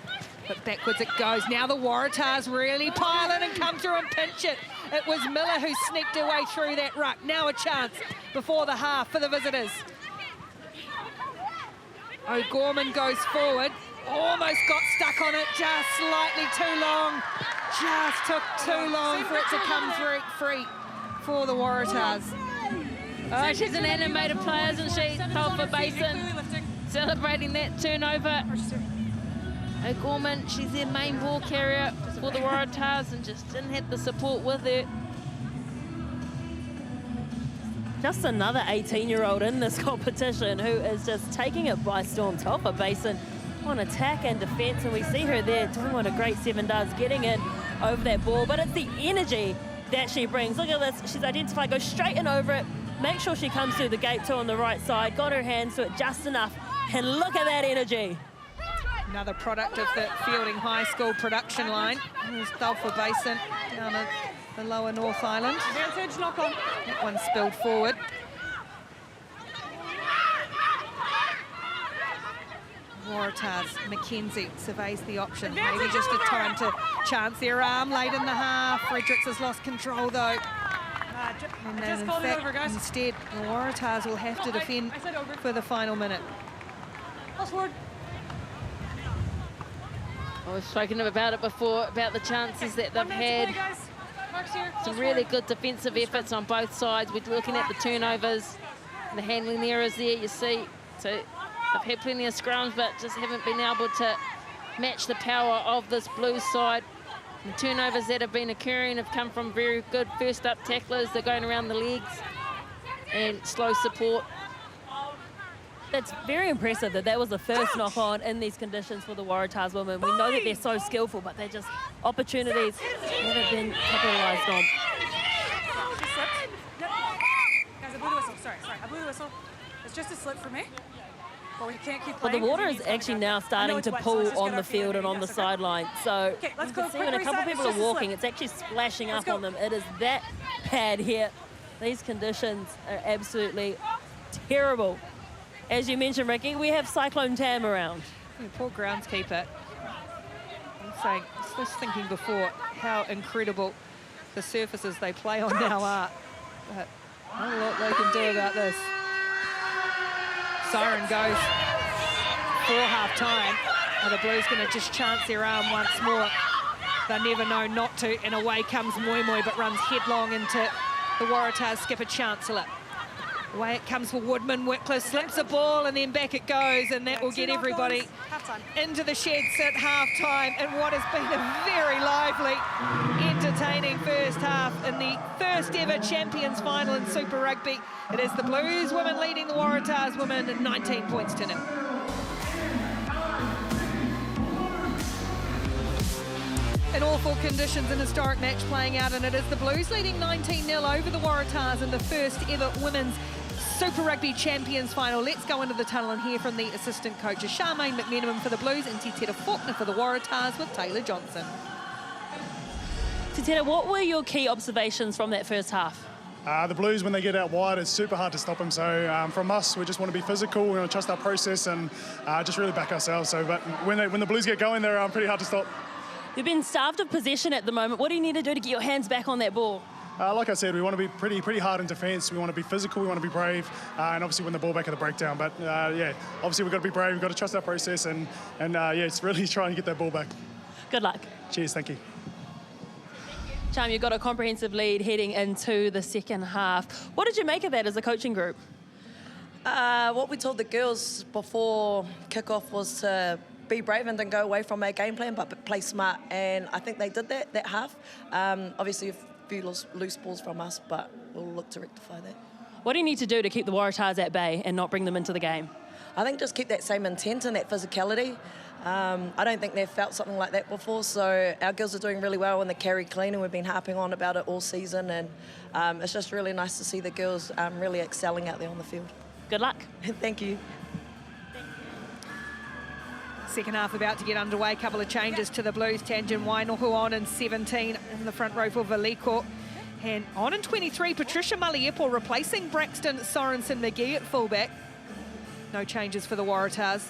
but backwards it goes. Now the Waratahs really pile in and come through and pinch it. It was Miller who sneaked her way through that ruck. Now a chance before the half for the visitors. O'Gorman goes forward, almost got stuck on it, just slightly too long. Just took too long for it to come free for the Waratahs. Oh, she's an animated player, isn't she? Tulfa Basin, celebrating that turnover. O'Gorman, she's their main ball carrier for the Waratahs and just didn't have the support with her. Just another 18-year-old in this competition who is just taking it by storm. Tulfa Basin on attack and defence, and we see her there doing what a great 7 does, getting in over that ball, but it's the energy that she brings. Look at this, she's identified, goes straight in over it, make sure she comes through the gate too on the right side, got her hands to it just enough, and look at that energy. Another product of the Fielding High School production line. There's Tulfa Basin down at the lower North Island. Advantage, knock on. That one spilled forward. Waratahs, McKenzie surveys the option. Maybe just a time to chance their arm late in the half. Fredericks has lost control though. And then in fact, instead, the Waratahs will have to defend for the final minute. I was spoken about it before, about the chances that they've had. Some really good defensive efforts on both sides. We're looking at the turnovers, the handling errors there, you see. So they've had plenty of scrums, but just haven't been able to match the power of this Blues side. The turnovers that have been occurring have come from very good first-up tacklers. They're going around the legs and slow support. That's very impressive that was the first knock-on in these conditions for the Waratahs women. We know that they're so skillful, but they're just opportunities that have been capitalised on. Guys, I blew the whistle. Sorry, I blew the whistle. It's just a slip for me. But we can't keep But the playing. water is actually now starting to pool on the field and on the sideline. So you can see when a couple of people are walking, it's actually splashing up on them. It is that bad here. These conditions are absolutely terrible. As you mentioned, Ricky, we have Cyclone Tam around. Yeah, poor groundskeeper. I'm saying, just thinking before how incredible the surfaces they play on now are. But not a lot they can do about this. Siren goes for half-time. Are the Blues going to just chance their arm once more? They never know not to, and away comes Moimoi, but runs headlong into the Waratahs skipper Chancellor. Away it comes for Woodman-Wickliffe, slips the ball and then back it goes, and that will get everybody into the sheds at half-time in what has been a very lively, entertaining first half in the first ever Champions final in Super Rugby. It is the Blues women leading the Waratahs women at 19 points to 0. In awful conditions, an historic match playing out, and it is the Blues leading 19-0 over the Waratahs in the first ever women's Super Rugby Champions Final. Let's go into the tunnel and hear from the assistant coaches. Charmaine McMenamin for the Blues and Titera Faulkner for the Waratahs with Taylor Johnson. Titera, what were your key observations from that first half? The Blues, when they get out wide, it's super hard to stop them. So from us, we just want to be physical, we want to trust our process and just really back ourselves. So, but when the Blues get going, they're pretty hard to stop. You've been starved of possession at the moment. What do you need to do to get your hands back on that ball? Like I said, we want to be pretty hard in defence. We want to be physical, we want to be brave, and obviously win the ball back at the breakdown. But yeah, obviously we've got to be brave, we've got to trust our process, and yeah, it's really trying to get that ball back. Good luck. Cheers, thank you. Charm, you've got a comprehensive lead heading into the second half. What did you make of that as a coaching group? What we told the girls before kickoff was to be brave and then go away from our game plan, but play smart. And I think they did that half. Obviously, a few loose balls from us, but we'll look to rectify that. What do you need to do to keep the Waratahs at bay and not bring them into the game? I think just keep that same intent and that physicality. I don't think they've felt something like that before, so our girls are doing really well in the carry clean, and we've been harping on about it all season, and it's just really nice to see the girls really excelling out there on the field. Good luck. Thank you. Second half about to get underway. Couple of changes to the Blues. Tanjin Wainohu on in 17 in the front row for Veliko. And on in 23, Patricia Maliepo replacing Braxton Sorensen-McGee at fullback. No changes for the Waratahs.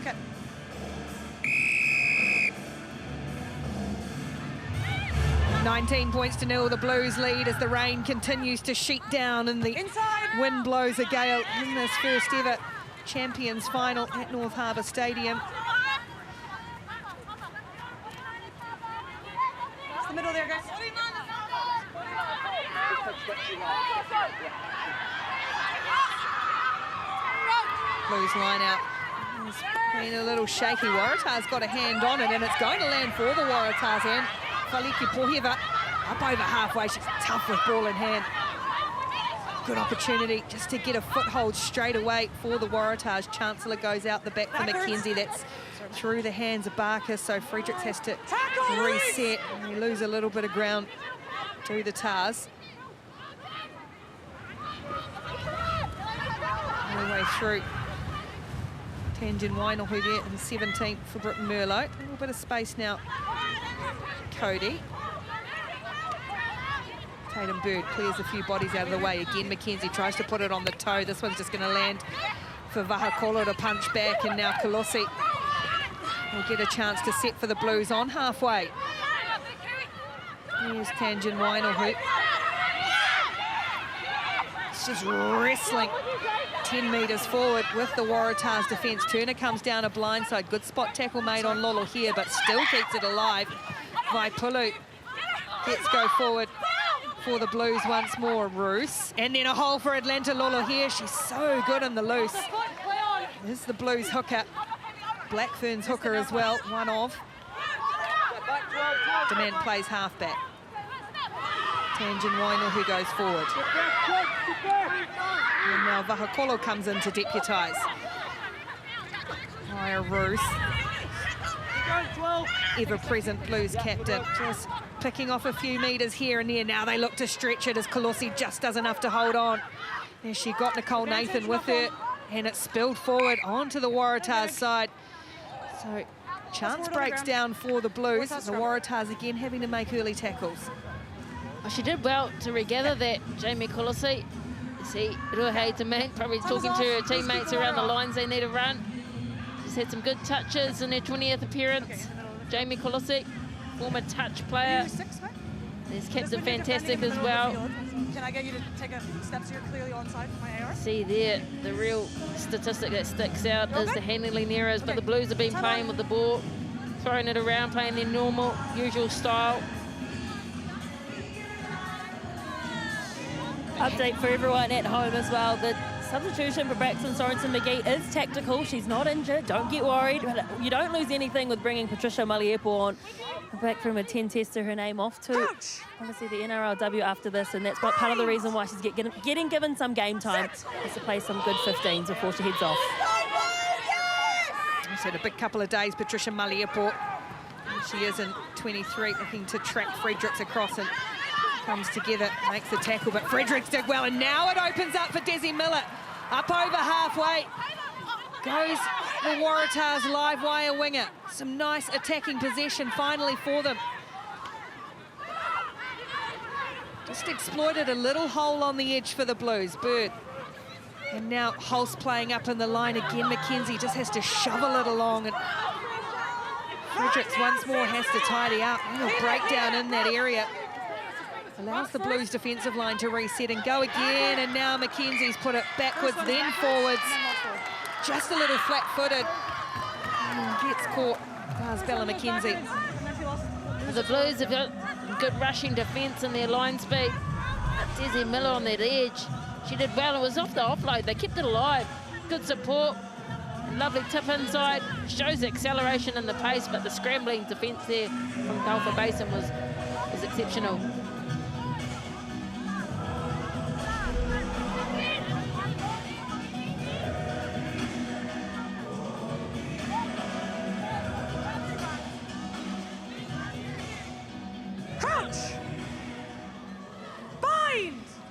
Okay. 19 points to 0, the Blues lead as the rain continues to sheet down and the wind blows a gale in this first ever Champions Final at North Harbour Stadium. That's the middle there, guys. Blues line out. It's been a little shaky. Waratahs got a hand on it and it's going to land for the Waratahs end. Faliki Poheva up over halfway. She's tough with ball in hand. Good opportunity just to get a foothold straight away for the Waratahs. Chancellor goes out the back for McKenzie. That's through the hands of Barker, so Fredericks has to reset. And they lose a little bit of ground to the Tars. All the way through. Tanjin Wainohu there in 17th for Britton Merlot. A little bit of space now. Cody. Tatum Bird clears a few bodies out of the way. Again, McKenzie tries to put it on the toe. This one's just going to land for Vahakolo to punch back, and now Kolossi will get a chance to set for the Blues on halfway. Here's Tanjin Wainohu. It's just wrestling 10 metres forward with the Waratahs defence. Turner comes down a blindside. Good spot tackle made on Lolo here, but still keeps it alive. Vaipulu gets go forward for the Blues once more. Roos. And then a hole for Atlanta Lolo here. She's so good in the loose. There's the Blues hooker. Blackfern's hooker as well, one of. Demant plays halfback. Tanjin Wainohu goes forward. And now Vahakolo comes in to deputise. Maya Roos. Ever-present Blues captain. Just picking off a few metres here and there. Now they look to stretch it as Kolossi just does enough to hold on. There she got Nicole Nathan with her, and it spilled forward onto the Waratahs side. So chance breaks down for the Blues. The Waratahs again having to make early tackles. Oh, she did well to regather that, Jamie Kolossi. You see Ruahei Demant probably talking to her teammates around the lines they need to run. She's had some good touches in her 20th appearance. Jamie Kolossi, former touch player. There's Captain Fantastic as well. Can I get you to take a step so you're clearly onside for my AR? See there, the real statistic that sticks out is the handling errors, but the Blues have been playing with the ball, throwing it around, playing their normal, usual style. Update for everyone at home as well. The substitution for Braxton Sorensen-McGee is tactical. She's not injured. Don't get worried. But you don't lose anything with bringing Patricia Maliepo on. Back from a 10 tester, her name off to obviously the NRLW after this, and that's what part of the reason why she's getting given some game time is to play some good 15s before she heads off. She's had a big couple of days, Patricia Maliepo. She is in 23, looking to track Fredericks across and comes together, makes the tackle, but Fredericks did well, and now it opens up for Desi Miller. Up over halfway goes the Waratahs live wire winger. Some nice attacking possession finally for them. Just exploited a little hole on the edge for the Blues. Bird. And now Hulse playing up in the line again. McKenzie just has to shovel it along, and Fredericks once more has to tidy up. Real breakdown in that area. Allows the Blues defensive line to reset and go again, and now McKenzie's put it backwards, then forwards. Just a little flat-footed. Gets caught. Does Bella McKenzie. The Blues have got good rushing defence in their line speed. Desi Miller on that edge. She did well. It was off the offload. They kept it alive. Good support. Lovely tip inside. Shows acceleration in the pace, but the scrambling defence there from Gulfer Basin was exceptional.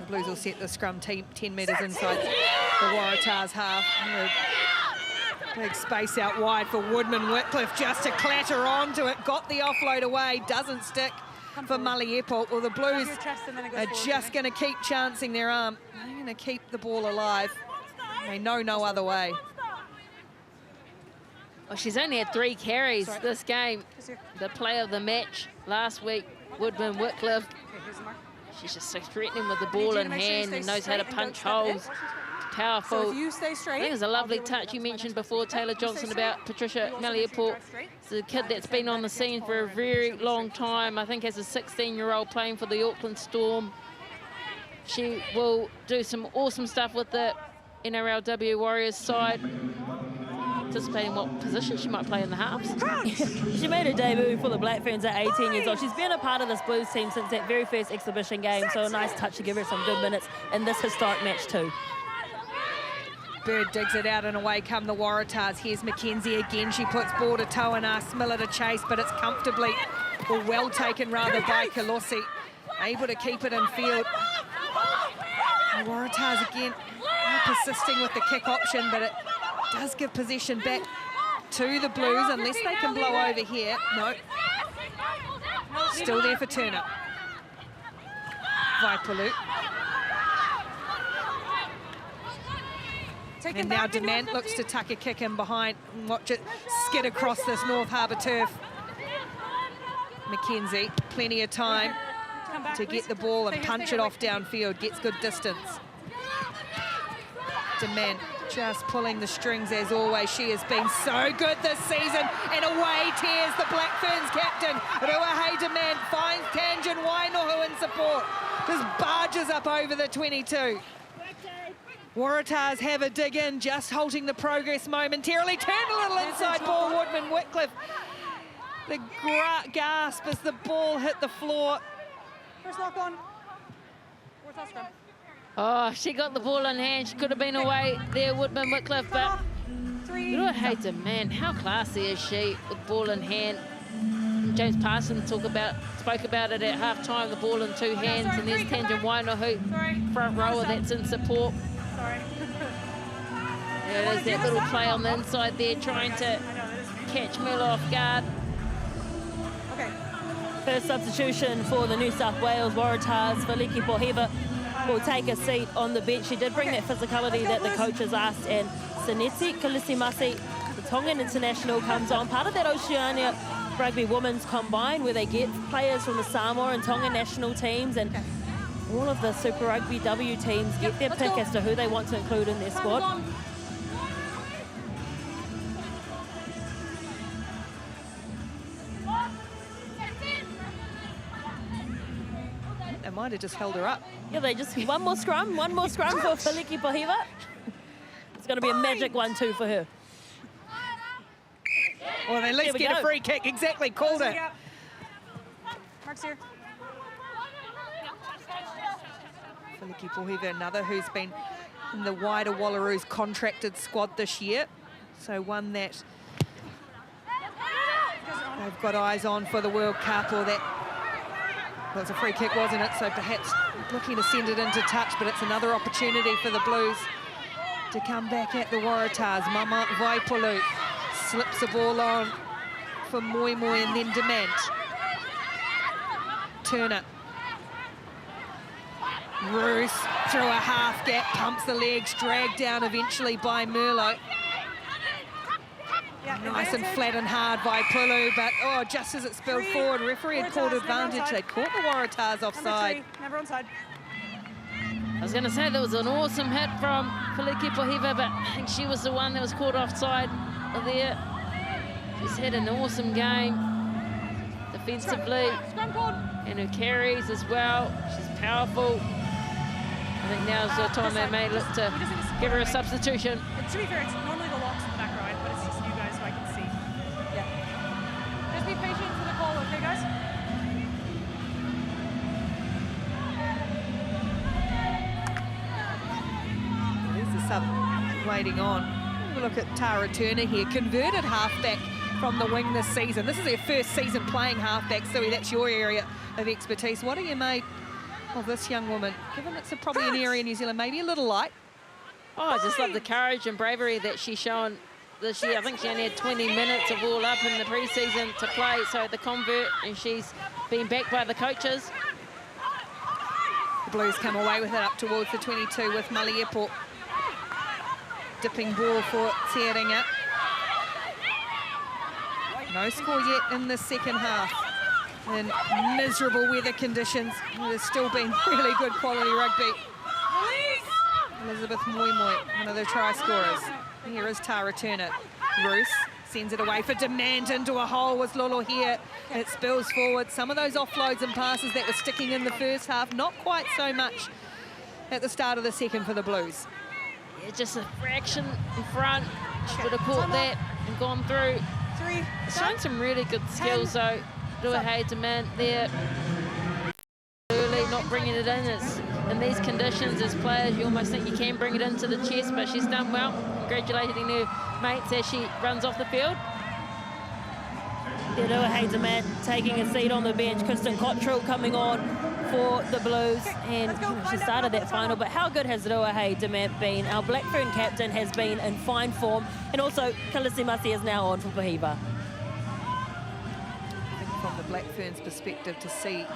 Blues will set the scrum team 10 metres inside the Waratahs half. Big space out wide for Woodman-Wickliffe just to clatter onto it. Got the offload away, doesn't stick for Mully-Airport. Well, the Blues are just going to keep chancing their arm. They're going to keep the ball alive. They know no other way. Well, she's only had 3 carries this game. The player of the match last week, Woodman-Wickliffe. She's just so threatening with the ball in hand and knows how to punch holes. Powerful. So if you stay straight, I think it was a lovely touch you mentioned before, Taylor Johnson, about Patricia Mully-Airport. It's a kid that's been on the scene for a very long time. I think as a 16-year-old playing for the Auckland Storm. She will do some awesome stuff with the NRLW Warriors side. Anticipating what position she might play in the halves. She made her debut for the Black Ferns at 18 years old. She's been a part of this Blues team since that very first exhibition game, so a nice touch to give her some good minutes in this historic match too. Bird digs it out and away come the Waratahs. Here's McKenzie again. She puts ball to toe and asks Miller to chase, but it's comfortably, or well taken rather, by Kalosi. Able to keep it in field. The Waratahs again persisting with the kick option, but it does give possession back to the Blues unless they can blow over here. No. Still there for Turner. Vaipalu. And now Demant looks to tuck a kick in behind and watch it skid across this North Harbour turf. McKenzie, plenty of time to get the ball and punch it off downfield. Gets good distance. Demant just pulling the strings as always. She has been so good this season, and away tears the Black Ferns captain. Ruahei Demant finds Tangen Wainohu in support. Just barges up over the 22. Waratahs have a dig in, just halting the progress momentarily. Turn a little inside ball, Woodman-Wickliffe. The gasp as the ball hit the floor. First lock on. Waratahs scrum. Oh, she got the ball in hand. She could have been away there, Woodman-Wickliffe, but Ruahei Demant, how classy is she with ball in hand? James Parsons spoke about it at half-time, the ball in 2 hands, and there's Tangen Wainohu, front rower that's in support. There it is, that little play on the inside there, trying to catch Miller off guard. First substitution for the New South Wales Waratahs. Feliki Pohiva will take a seat on the bench. She did bring that physicality that the coaches asked, and Sinetsi Kalisimasi, the Tongan international, comes on. Part of that Oceania Rugby Women's Combine, where they get players from the Samoa and Tonga national teams, and all of the Super Rugby W teams get their pick as to who they want to include in their squad. They might have just held her up. Yeah, they just, one more scrum for Feliki Pohiva. It's going to be a magic 1-2 for her. Well, they at least get a free kick. Exactly, called it. Mark's here. Feliki Pohiva, another who's been in the wider Wallaroos contracted squad this year. So one that they've got eyes on for the World Cup, or that, well, it was a free kick, wasn't it? So perhaps looking to send it into touch, but it's another opportunity for the Blues to come back at the Waratahs. Mama Vaipulu slips the ball on for Moimoi and then Demant. Turner. Roos through a half gap, pumps the legs, dragged down eventually by Merlot. Nice and flat and hard by Pulu, but oh, just as it spilled forward, referee had called advantage. They caught the Waratahs offside. Never onside. I was going to say there was an awesome hit from Peliki Pohiva, but I think she was the one that was caught offside there. She's had an awesome game defensively, and her carries as well. She's powerful. I think now's the time they may look to give her a substitution. To be fair, it's normally the locks in the back right, but it's just you guys so I can see. Yeah. Just be patient for the call, okay, guys? There's the sub waiting on. Have a look at Tara Turner here, converted halfback from the wing this season. This is her first season playing halfback, Suey, that's your area of expertise. What are you made of this young woman, given it's probably an area in New Zealand, maybe a little light? Oh, I just love the courage and bravery that she's shown this year. I think she only had 20 minutes of all up in the pre-season to play, so the convert, and she's been backed by the coaches. The Blues come away with it up towards the 22 with Maliepo. Dipping ball for Tearinga. No score yet in the second half. In miserable weather conditions, it has still been really good quality rugby. Elizabeth Moimoi, one of the try scorers. Here is Tara Turner. Roos sends it away for Demant into a hole with Lolo here. It spills forward. Some of those offloads and passes that were sticking in the first half, not quite so much at the start of the second for the Blues. Yeah, just a fraction in front. She would have caught that and gone through. Showing some really good skills though. Ruahei, Demant there. Early, not bringing it in. It's in these conditions as players, you almost think you can bring it into the chest, but she's done well. Congratulating her mates as she runs off the field. Yeah, Ruahei Demant taking a seat on the bench. Krysten Cottrell coming on for the Blues, and she started that final, but how good has Ruahei Demant been? Our Black Fern captain has been in fine form, and also Kalisi Masi is now on for Pohiva. From the Black Ferns perspective, to see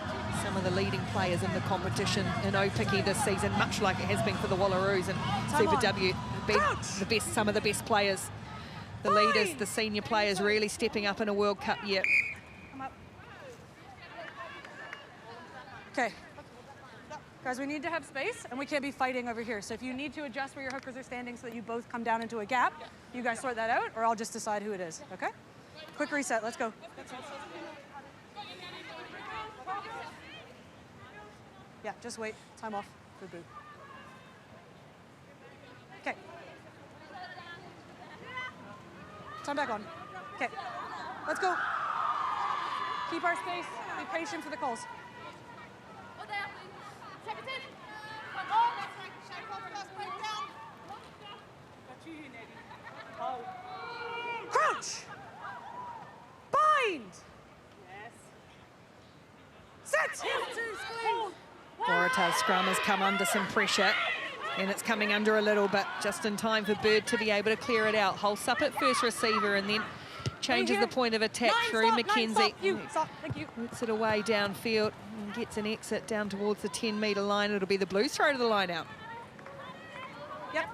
some of the leading players in the competition in Opiki this season, much like it has been for the Wallaroos and Super W, been some of the best players, the leaders, the senior players really stepping up in a World Cup year. Okay. Guys, we need to have space, and we can't be fighting over here. So if you need to adjust where your hookers are standing so that you both come down into a gap, you guys sort that out, or I'll just decide who it is, okay? Quick reset, let's go. Yeah, just wait. Time off for Boo. Okay. Time back on. Okay. Let's go. Keep our space. Be patient for the calls. Crouch. Bind. Set. Waratahs scrum has come under some pressure, and it's coming under a little, but just in time for Bird to be able to clear it out. Holds up at first receiver and then changes the point of attack through McKenzie. Thank you. Puts it away downfield and gets an exit down towards the 10-metre line. It'll be the Blues throw to the line out. Yep.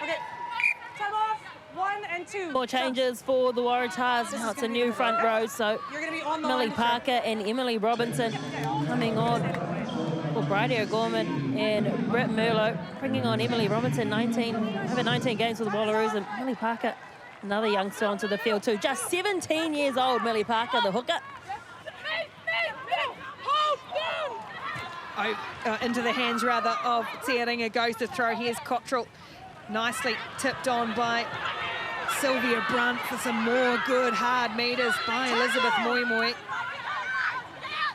Okay. Time off. 1 and 2. More changes for the Waratahs. Now it's a new front row, so You're going to be on the Millie line, Parker and Emily Robinson coming on for Bridie O'Gorman and Britt Merlot, bringing on Emily Robinson, over 19 games for the Wallaroos, and Millie Parker, another youngster onto the field too. Just 17 years old, Millie Parker, the hooker. Into the hands, rather, of Tearinga. Goes to throw. Here's Cottrell. Nicely tipped on by Sylvia Brunt for some more good hard meters by Elizabeth Moimoi.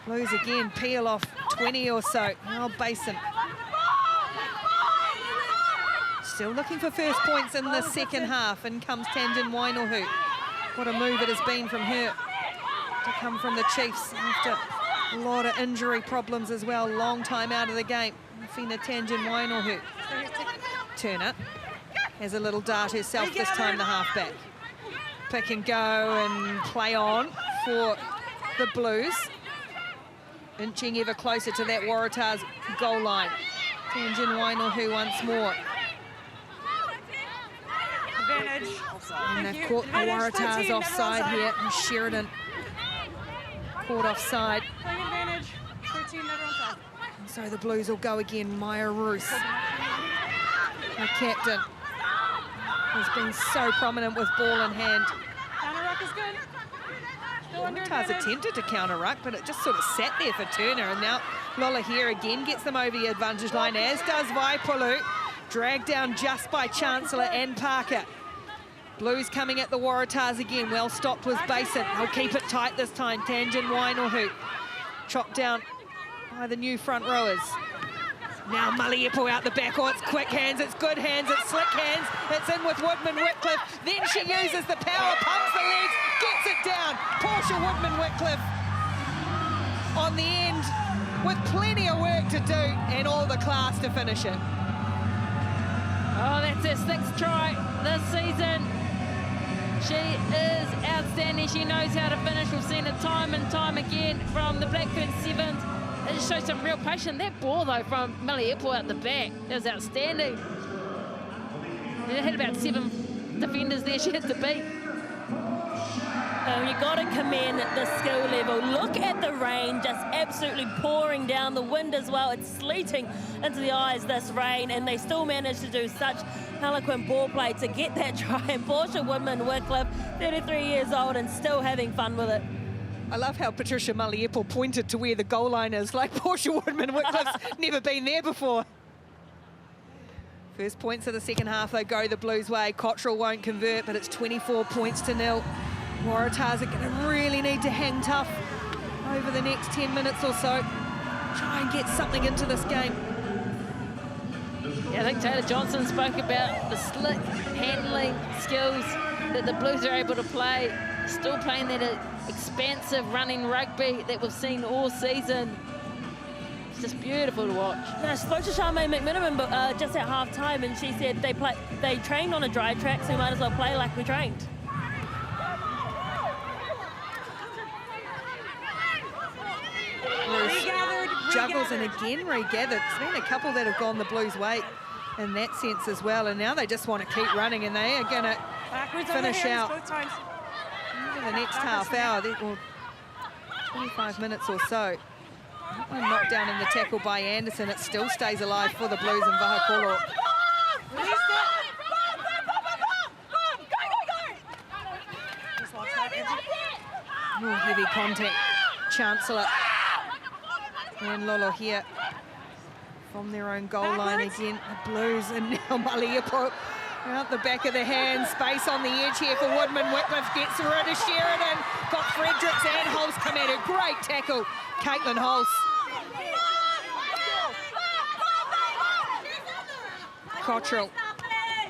Blues again peel off 20 or so. Now Basin still looking for first points in the second half. In comes Tandon Wainohu. What a move it has been from her to come from the Chiefs after a lot of injury problems as well. Long time out of the game. Fina Tangen Wainohu. Turner has a little dart herself this time, the halfback. Pick and go and play on for the Blues. Inching ever closer to that Waratahs goal line. Tangen Wainohu once more. Advantage. And they've caught the Waratahs offside here. And Sheridan caught offside. Playing advantage. 13, never onside. And so the Blues will go again. Maya Roos, the captain, has been so prominent with ball in hand. Counter ruck is good. Still under Waratahs advantage. attempted to counter ruck, but it just sort of sat there for Turner. And now Lola here again gets them over the advantage line, as does Vaipulu. Dragged down just by Chancellor and Parker. Blues coming at the Waratahs again. Well stopped was Basin. They'll keep it tight this time. Tangen Wainohu chopped down by the new front rowers. Now Maliepo out the back. Oh, it's quick hands, it's good hands, it's slick hands. It's in with Woodman-Wickliffe. Then she uses the power, pumps the legs, gets it down. Portia Woodman-Wickliffe on the end with plenty of work to do and all the class to finish it. Oh, that's her 6th try this season. She is outstanding. She knows how to finish. We've seen it time and time again from the Blackburn Sevens. It just shows some real patience. That ball, though, from Maliepo out the back, that was outstanding. It had about 7 defenders there she had to beat. You got to commend the skill level. Look at the rain just absolutely pouring down, the wind as well. It's sleeting into the eyes, this rain, and they still managed to do such eloquent ball play to get that try. And Portia Woodman-Wickliffe, 33 years old and still having fun with it. I love how Patricia Maliepo pointed to where the goal line is, like Portia Woodman-Wickliffe's never been there before. First points of the second half, though, go the Blues' way. Cottrell won't convert, but it's 24-0. Waratahs are going to really need to hang tough over the next 10 minutes or so. Try and get something into this game. Yeah, I think Taylor Johnson spoke about the slick handling skills that the Blues are able to play. Still playing that expansive running rugby that we've seen all season. It's just beautiful to watch. Yeah, I spoke to Charmaine McMiniman just at half-time, and she said they trained on a dry track, so we might as well play like we trained. Juggles and again regathered. There's been a couple that have gone the Blues' way in that sense as well, and now they just want to keep running, and they are going to finish out over the next half hour, or 25 minutes or so. One knocked down in the tackle by Anderson. It still stays alive for the Blues and Vahakolo. More heavy contact. Chancellor and Lolo here from their own goal line again. The Blues, and now Maliepo out the back of the hand. Space on the edge here for Woodman-Wickliffe. Gets rid of Sheridan. Got Fredericks and Holst come at her. Great tackle, Caitlin Holst. Cottrell.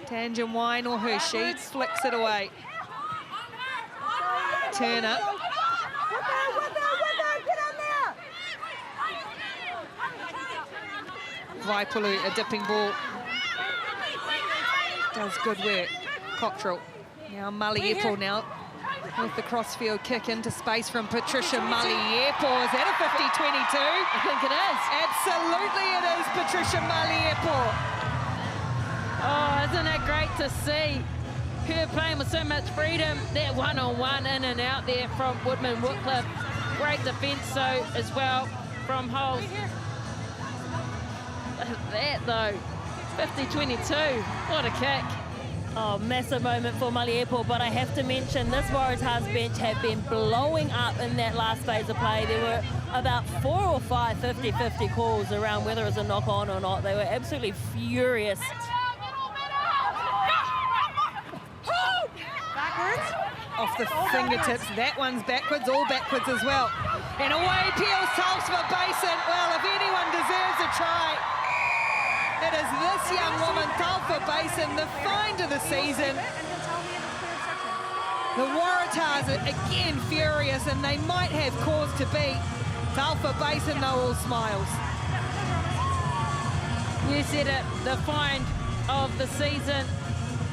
Tangen Wainohu, she flicks it away. Turner. Vaipulu, a dipping ball. Does good work. Cottrell. Now Maliepo now with the crossfield kick into space from Patricia Maliepo. Is that a 50-22? I think it is. Absolutely it is, Patricia Maliepo. Oh, isn't it great to see her playing with so much freedom? That one-on-one in and out there from Woodman-Wickliffe. Great defence, so, as well, from Holst. That, though, 50-22. What a kick. Oh, massive moment for Maliepo, but I have to mention this Waratahs bench have been blowing up in that last phase of play. There were about 4 or 5 50-50 calls around whether it was a knock-on or not. They were absolutely furious. Backwards. Off the fingertips. That one's backwards, all backwards as well. And away peels Tulsa for Basin. Well, if anyone deserves a try, it is this young woman, Tulsa Basin, the find of the season. The Waratahs are again furious, and they might have cause to be. Alpha Basin, though, all smiles. You said it, the find of the season.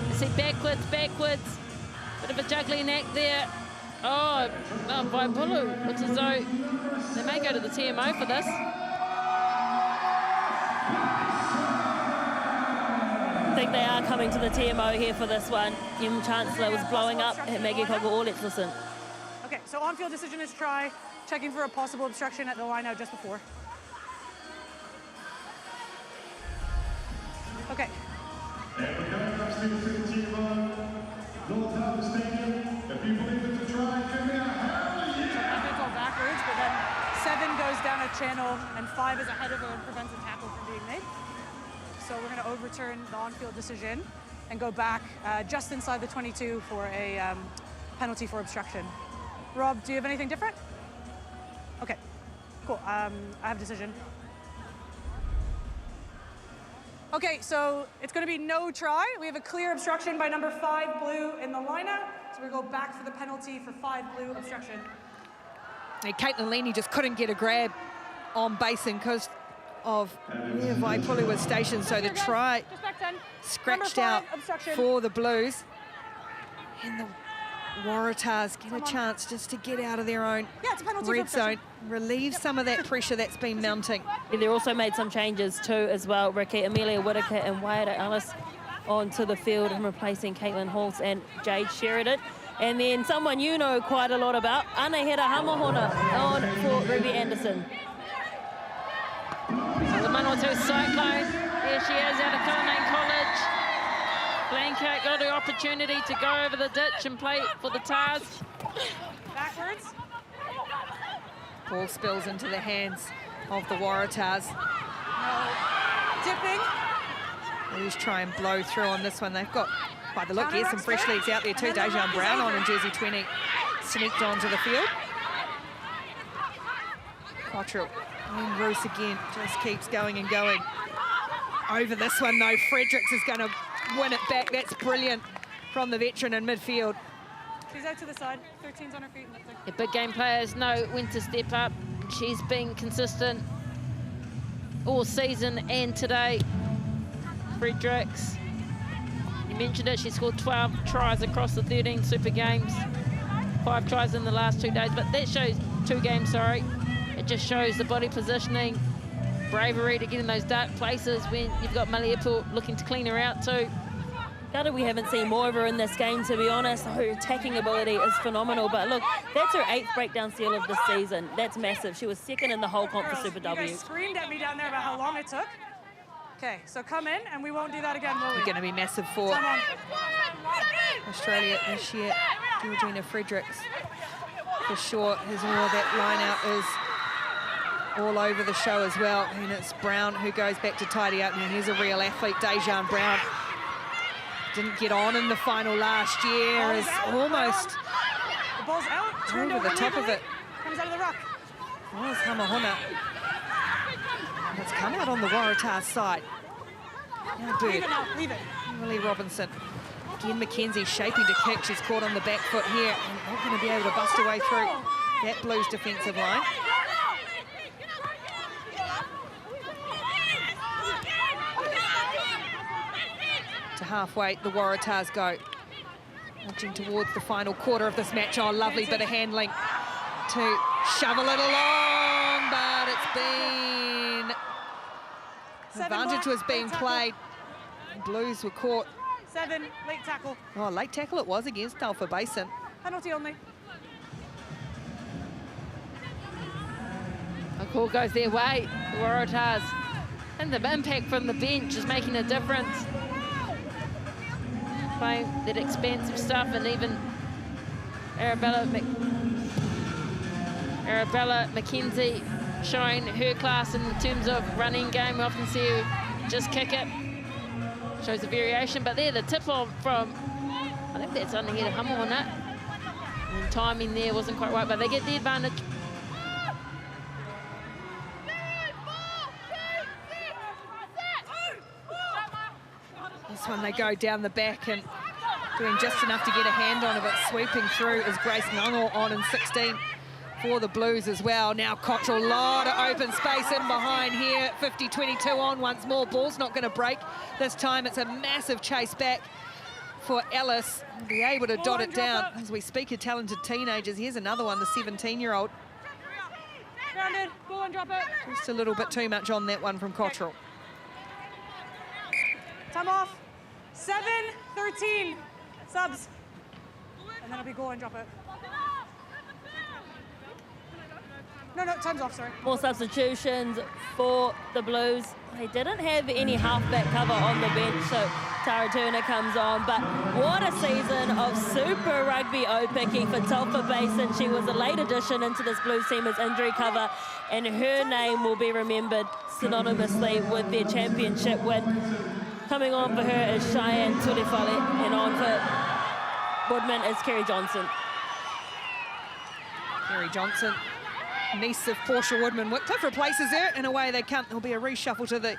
You see backwards, backwards. Bit of a juggling act there. Oh, Vaipulu. Looks as though they may go to the TMO for this. I think they are coming to the TMO here for this one. Kim Chancellor was blowing up at Maggie Coggle. Let's listen. Okay, so on-field decision is try, checking for a possible obstruction at the line out just before. Okay. And we're coming upstairs to the TMO. North Harbour Stadium. If you believe it's a try, give me a hell yeah! They go backwards, but then 7 goes down a channel and 5 is ahead of her and prevents a tackle from being made. So we're going to overturn the on-field decision and go back just inside the 22 for a penalty for obstruction. Rob, do you have anything different? Okay, cool. I have a decision. Okay, so it's going to be no try. We have a clear obstruction by number 5 blue in the lineup. So we go back for the penalty for 5 blue obstruction. And Caitlin Leaney just couldn't get a grab on Basin because of where Vaipulu was stationed. So the try scratched out for the Blues. And the Waratahs get a chance just to get out of their own red zone, relieve some of that pressure that's been mounting. They also made some changes too as well, Ricky. Amelia Whitaker and Wairau Ellis onto the field and replacing Caitlin Halls and Jade Sheridan. And then someone you know quite a lot about, Anahera Hamahona on for Ruby Anderson. The Manawatu Cyclone, there she is out of Cullinan College. Blanket got the opportunity to go over the ditch and play for the Tars. Backwards. Ball spills into the hands of the Waratahs. No. Dipping. Blues try and blow through on this one. They've got, by the look, some fresh legs out there too. Dejan Brown on in jersey 20 sneaked onto the field. Cottrell and Roos again just keeps going and going. Over this one though, Fredericks is going to win it back. That's brilliant from the veteran in midfield. She's out to the side. 13's on her feet. The big game players know when to step up. She's been consistent all season and today. Fredericks, you mentioned it, she scored 12 tries across the 13 Super Games. 5 tries in the last 2 days, but that shows 2 games, sorry. It just shows the body positioning, bravery to get in those dark places when you've got Maliepu looking to clean her out too. Gutted we haven't seen more of her in this game, to be honest. Her attacking ability is phenomenal, but look, that's her 8th breakdown seal of the season. That's massive. She was 2nd in the whole comp for Super W. You guys screamed at me down there about how long it took. Okay, so come in, and we won't do that again, will we? It's going to be massive for Australia this year. Georgina Fredericks, for sure, that line out is all over the show as well. And it's Brown who goes back to tidy up. And here's a real athlete, Dejan Brown. Didn't get on in the final last year, is almost the ball's out, over the top of it. Comes out of the ruck. There's Hamahona. It's come out on the Waratahs side. Now Bird. Leave it. Emily Robinson. Again, Mackenzie shaping to kick. She's caught on the back foot here and not going to be able to bust her way through that Blues defensive line. To halfway, the Waratahs go. Marching towards the final quarter of this match. Oh, lovely bit of handling to shovel it along, but it's been... Advantage was being played. Blues were caught. 7, late tackle. Oh, late tackle it was against Alpha Basin. Penalty only. A call goes their way, the Waratahs. And the impact from the bench is making a difference. Playing that expansive stuff, and even Arabella McKenzie showing her class in terms of running game. We often see her just kick it. Shows a variation, but there the tip on from, I think that's Anahera Hamahona. And timing there wasn't quite right, but they get the advantage. This one they go down the back and doing just enough to get a hand on it, but sweeping through is Grace Ngango on in 16 for the Blues as well. Now Cottrell, a lot of open space in behind here. 50-22 on once more. Ball's not going to break this time. It's a massive chase back for Ellis. Be able to dot it down. As we speak of talented teenagers, here's another one, the 17-year-old. Grounded, go and drop it. Just a little bit too much on that one from Cottrell. Time off. 7-13. Subs. And then it'll be go and drop it. No, time's off, sorry. More substitutions for the Blues. They didn't have any halfback cover on the bench, so Tara Turner comes on. But what a season of Super Rugby O-Picky for Telfer Basin. She was a late addition into this Blues team as injury cover, and her name will be remembered synonymously with their championship win. Coming on for her is Cheyenne Tuli-Fale, and on for Woodman is Kerry Johnson. Kerry Johnson, niece of Portia Woodman-Wickliffe, replaces her, and away they come. There'll be a reshuffle to the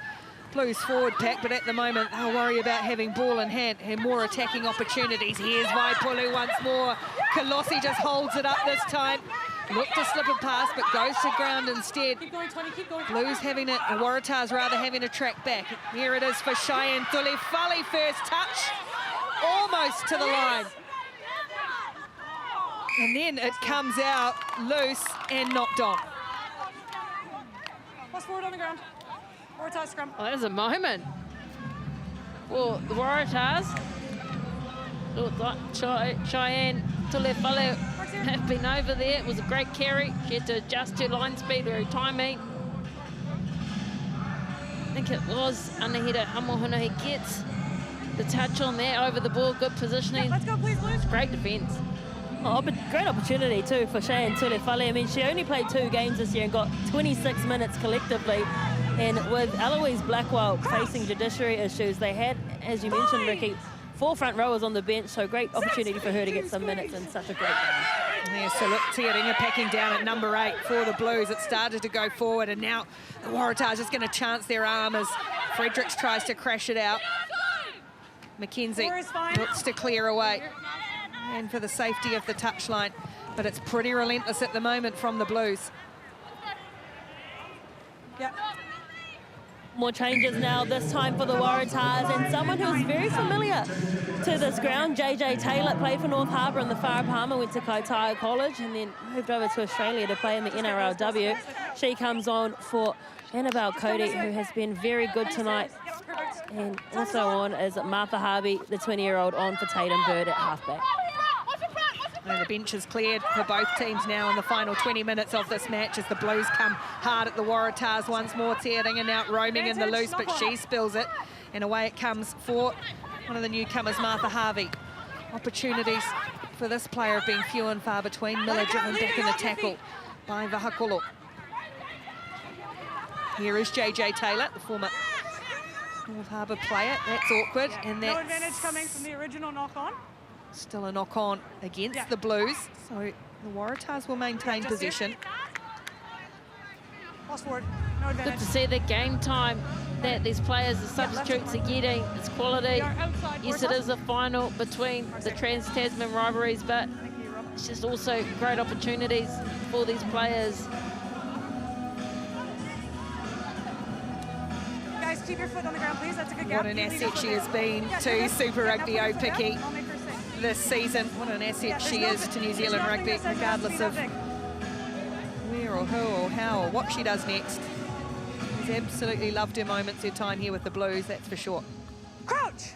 Blues forward pack, but at the moment they'll worry about having ball in hand and more attacking opportunities. Here's Vaipulu once more. Kolossi just holds it up this time. Looked to slip a pass, but goes to ground instead. Keep going, 20, keep going. Blues having it, the Waratahs rather having a track back. Here it is for Cheyenne Tuli-Fale, first touch, almost to the line. And then it comes out loose and knocked on. Plus forward on the ground. Waratahs scrum. Oh, that was a moment. Well, the Waratahs, looked like Cheyenne Tuli-Fale have been over there. It was a great carry. She had to adjust her line speed, her timing. I think it was Anahita Hamohuna. He gets the touch on there over the ball. Good positioning. Let's go, please, Blues. Great defence. Oh, but great opportunity too for Cheyenne Tuli-Fale. I mean, she only played 2 games this year and got 26 minutes collectively. And with Eloise Blackwell facing judiciary issues, they had, as you mentioned, Ricky, 4 front rowers on the bench, so great opportunity for her to get some minutes in such a great game. Yeah, so look, Tiaringa packing down at number 8 for the Blues. It started to go forward, and now the Waratahs just going to chance their arm as Fredericks tries to crash it out. Mackenzie looks to clear away, and for the safety of the touchline, but it's pretty relentless at the moment from the Blues. Yep. More changes now, this time for the Waratahs, and someone who's very familiar to this ground, JJ Taylor, played for North Harbour in the Farah Palmer, went to Kaitaia College and then moved over to Australia to play in the NRLW. She comes on for Annabelle Cody, who has been very good tonight. And also on is Martha Harvey, the 20-year-old, on for Tatum Bird at halfback. And the bench is cleared for both teams now in the final 20 minutes of this match as the Blues come hard at the Waratahs once more. Tiaringa now roaming in the loose, but she spills it. And away it comes for one of the newcomers, Martha Harvey. Opportunities for this player have been few and far between. Miller driven back in the tackle by Vahakolo. Here is JJ Taylor, the former North Harbour player. That's awkward. Yeah, and no that's advantage coming from the original knock-on. still a knock-on against the Blues. So the Waratahs will maintain possession. Pass forward, no advantage. Good to see the game time that these players, the substitutes are getting. It's quality. Yes, it is a final between the Trans-Tasman rivalries, but it's just also great opportunities for these players. Guys, keep your foot on the ground, please. That's a good gap. What an asset she has been to Super Rugby O-Picky this season. What an asset she is to New Zealand rugby, regardless of where or who or how or what she does next. She's absolutely loved her moments, her time here with the Blues, that's for sure. Crouch!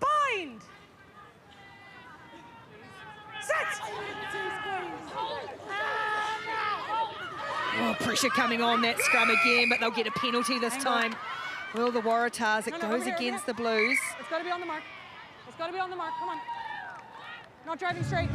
Bind! Set! Oh, pressure coming on that scrum again, but they'll get a penalty this time. Will the Waratahs? It goes against the Blues. It's got to be on the mark. It's got to be on the mark. Come on. Not driving straight.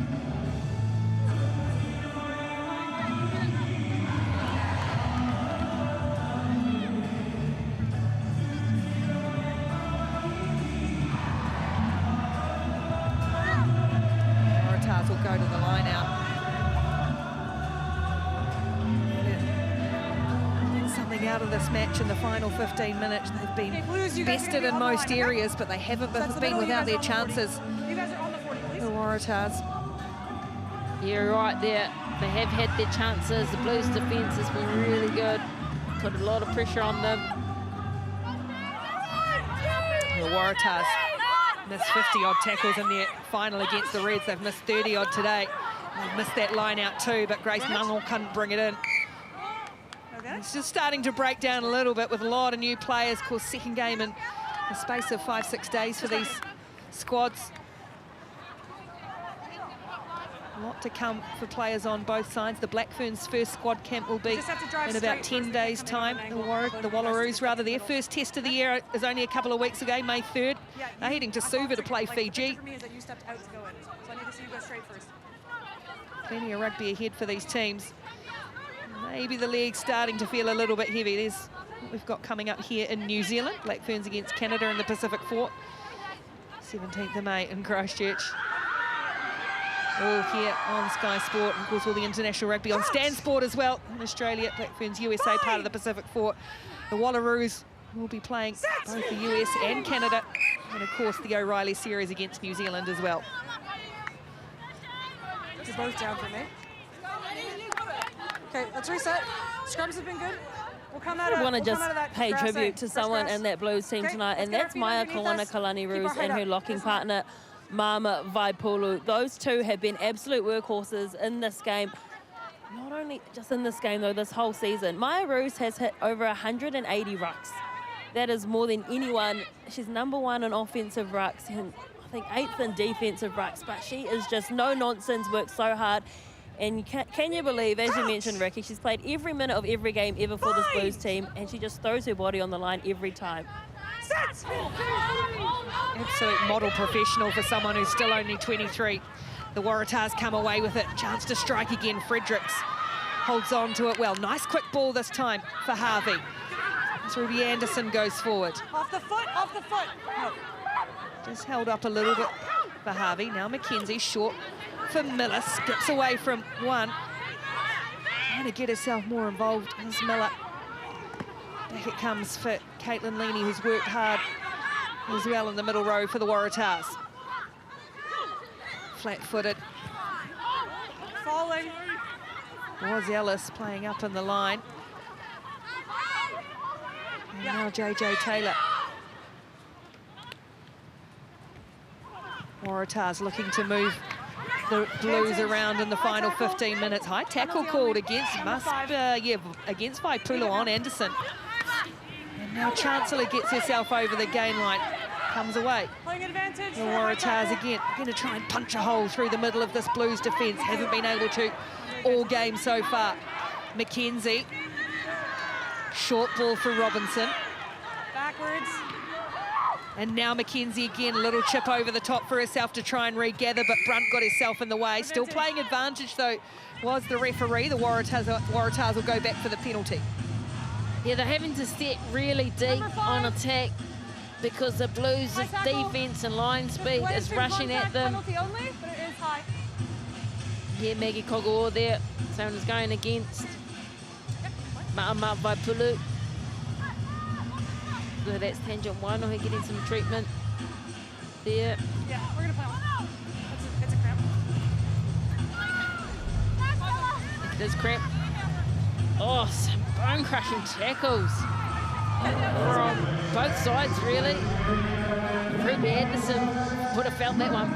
Waratahs will go to the line out. Something coming out of this match in the final 15 minutes. They've been bested in most areas, but they haven't been without their chances. The Waratahs. You're right there. They have had their chances. The Blues defence has been really good. Put a lot of pressure on them. The Waratahs missed 50-odd tackles in their final against the Reds. They've missed 30-odd today. They've missed that line out too, but Grace Mungle couldn't bring it in. It's just starting to break down a little bit with a lot of new players. Of course, second game in the space of 5-6 days for these squads. A lot to come for players on both sides. The Black Ferns' first squad camp will be in about 10 days' time. The Wallaroos, rather, their first test of the year is only a couple of weeks ago, May 3rd. They're heading to Suva to play Fiji. Plenty of rugby ahead for these teams. Maybe the league's starting to feel a little bit heavy. There's what we've got coming up here in New Zealand. Black Ferns against Canada in the Pacific Fort. 17th of May in Christchurch. All here on Sky Sport, and of course all the international rugby on Stan Sport as well in Australia. Black Ferns USA, part of the Pacific Fort. The Wallaroos will be playing both the US and Canada, and of course the O'Reilly series against New Zealand as well. They're both down for me. Okay, let's reset. Scrums have been good. We'll come out of, I want to we'll just pay tribute to someone in that Blues team tonight, and that's Maya Kawana-Kalani-Roos and her locking partner, Mama Vaipulu. Those two have been absolute workhorses in this game. Not only just in this game, though, this whole season. Maya Roos has hit over 180 rucks. That is more than anyone. She's #1 in offensive rucks, and I think 8th in defensive rucks, but she is just no nonsense, works so hard. And can you believe, as you mentioned, Ricky, she's played every minute of every game ever for this Blues team, and she just throws her body on the line every time. Absolute model professional for someone who's still only 23. The Waratahs come away with it. Chance to strike again. Fredericks holds on to it well. Nice quick ball this time for Harvey. As Ruby Anderson goes forward. Off the foot, off the foot. No. Just held up a little bit for Harvey. Now McKenzie short for Miller. Skips away from one. Trying to get herself more involved as Miller. Back it comes for Caitlin Leaney, who's worked hard as well in the middle row for the Waratahs. Flat-footed. Falling. Was Ellis playing up in the line. And now JJ Taylor. Waratahs looking to move the Blues around in the final 15 minutes. High tackle called against against Vaipulu on Anderson. And now Chancellor gets herself over the gain line, comes away. The Waratahs again going to try and punch a hole through the middle of this Blues defence. Haven't been able to all game so far. McKenzie, short ball for Robinson. Backwards. And now McKenzie again, a little chip over the top for herself to try and regather, but Brunt got herself in the way. Still playing advantage, though, was the referee. The Waratahs will go back for the penalty. Yeah, they're having to set really deep on attack because the Blues' defence and line speed is rushing at them. Only, but it is high. Yeah, Maggie Kogawa there. Someone is going against Ma'ama Vaipulu. So that's tangent one, or getting some treatment there. Yeah, we're going to play on. It's a cramp. It is cramp. Oh, some bone-crushing tackles from both sides, really. Ruby Anderson would have felt that one.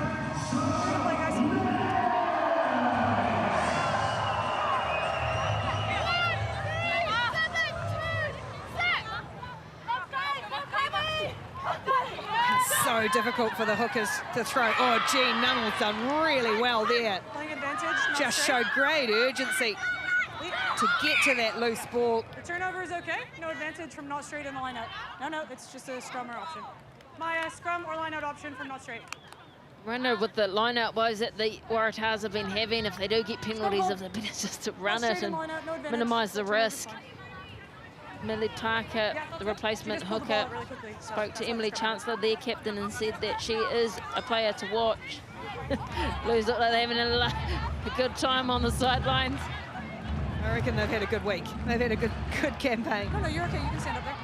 So difficult for the hookers to throw. Oh, Jean Nunnall's done really well there. Playing advantage. Just showed great urgency to get to that loose ball. The turnover is okay. No advantage from not straight in the line out. No, it's just a scrum or option. My scrum or line out option from not straight. I wonder with the line out bows that the Waratahs have been having, if they do get penalties, if they're better just to run it and minimise the risk. Millie Parker, the replacement hooker, spoke to Emily Chancellor, their captain, and said that she is a player to watch. Blues look like they're having a good time on the sidelines. I reckon they've had a good week. They've had a good campaign. No, you're okay. You can stand up there.